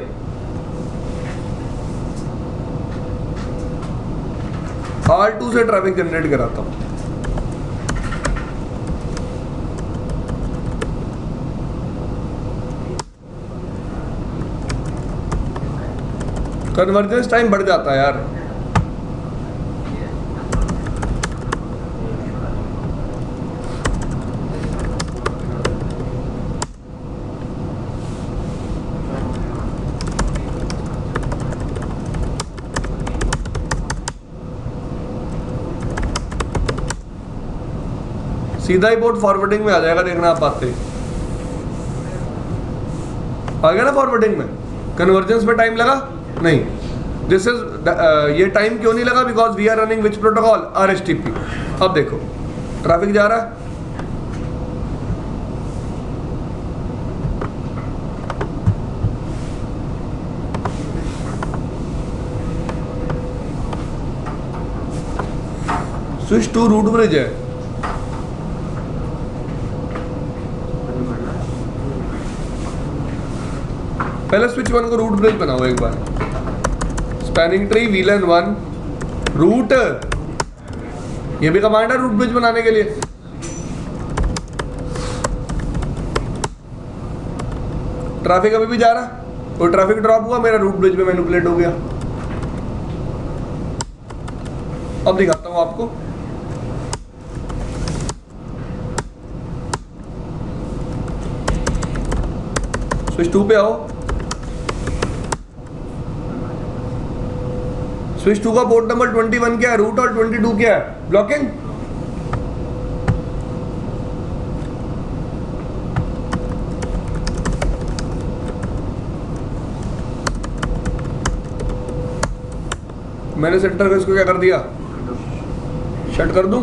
R2 से ट्रैफिक जनरेट कराता हूं। कन्वर्जेंस टाइम बढ़ जाता है यार। सीधा ही पोर्ट फॉरवर्डिंग में आ जाएगा, देखना आप बात आ गया ना फॉरवर्डिंग में। कन्वर्जेंस में टाइम लगा नहीं। दिस इज ये टाइम क्यों नहीं लगा, because we are running which protocol, RSTP। अब देखो ट्रैफिक जा रहा है, स्विच टू रूट ब्रिज है। पहले स्विच 1 को रूट ब्रिज बनाओ एक बार। स्पैनिंग ट्री VLAN 1 रूट, ये भी कमांड है रूट ब्रिज बनाने के लिए। ट्रैफिक अभी भी जा रहा, कोई ट्रैफिक ड्रॉप हुआ, मेरा रूट ब्रिज में मैनिपुलेट हो गया। अब दिखाता हूं आपको। स्विच 2 पे आओ। स्विच 2 का पोर्ट नंबर 21 क्या है, रूट, और 22 क्या है, ब्लॉकिंग। मैंने सेंटर को इसको क्या कर दिया, शट कर दूं।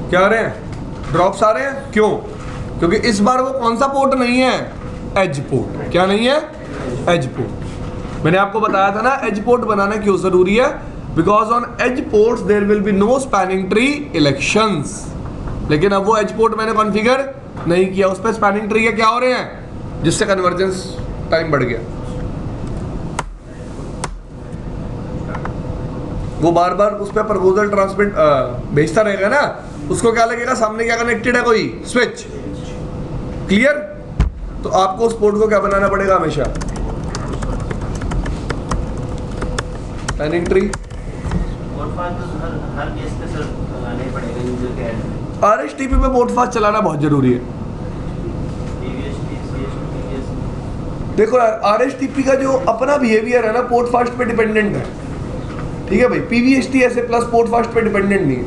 क्या आ रहे हैं, ड्रॉप्स आ रहे हैं, क्यों? क्योंकि इस बार वो कौन सा पोर्ट नहीं है, एज पोर्ट। क्या नहीं है, एज पोर्ट। मैंने आपको बताया था ना एज पोर्ट बनाना क्यों जरूरी है, because on edge ports there will be no spanning tree elections. लेकिन अब वो एज पोर्ट मैंने कॉन्फ़िगर नहीं किया, उस पर स्पैनिंग ट्री के क्या हो रहे हैं, जिससे कन्वर्जेंस टाइम बढ़ गया। वो बार बार उस पर प्रपोजल ट्रांसमिट भेजता रहेगा ना, उसको क्या लगेगा, सामने क्या कनेक्टेड है, कोई स्विच। क्लियर? तो आपको उस पोर्ट को क्या बनाना पड़ेगा हमेशा, स्पैनिंग ट्री। RSTP पे पोर्ट फास्ट चलाना बहुत जरूरी है। देखो यार, RSTP का जो अपना बिहेवियर है ना, पोर्ट फास्ट पे डिपेंडेंट है। ठीक है भाई, PVST ऐसे प्लस पोर्ट फास्ट पे डिपेंडेंट नहीं है।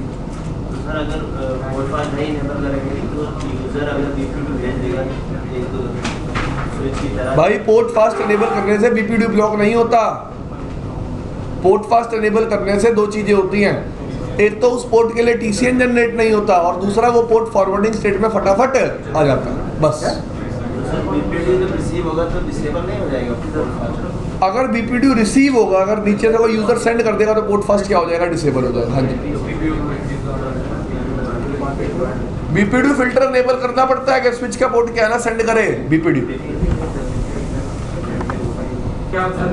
सर अगर पोर्ट फास्ट नहीं इनेबल करेंगे तो यूजर अगर BPD भेज देगा एक स्विच की तरह। भाई पोर्ट फास्ट इनेबल करने से BPD ब्लॉक नहीं होता। पोर्ट फास्ट इनेबल करने से दो चीजें होती हैं, एक तो उस पोर्ट के लिए TCN जनरेट नहीं होता, और दूसरा वो पोर्ट फॉरवर्डिंग स्टेट में फटाफट आ जाता है, बस। सर BPD जब रिसीव होगा तो डिसेबल नहीं हो जाएगा पोर्ट फास्ट? अगर BPD रिसीव होगा, अगर नीचे से कोई यूजर सेंड कर देगा तो पोर्ट फास्ट क्या हो जाएगा, डिसेबल हो जाएगा। हाँ जी, BPD फिल्टर इनेबल करना पड़ता है कि स्विच का पोर्ट क्या है ना सेंड करे BPD। क्या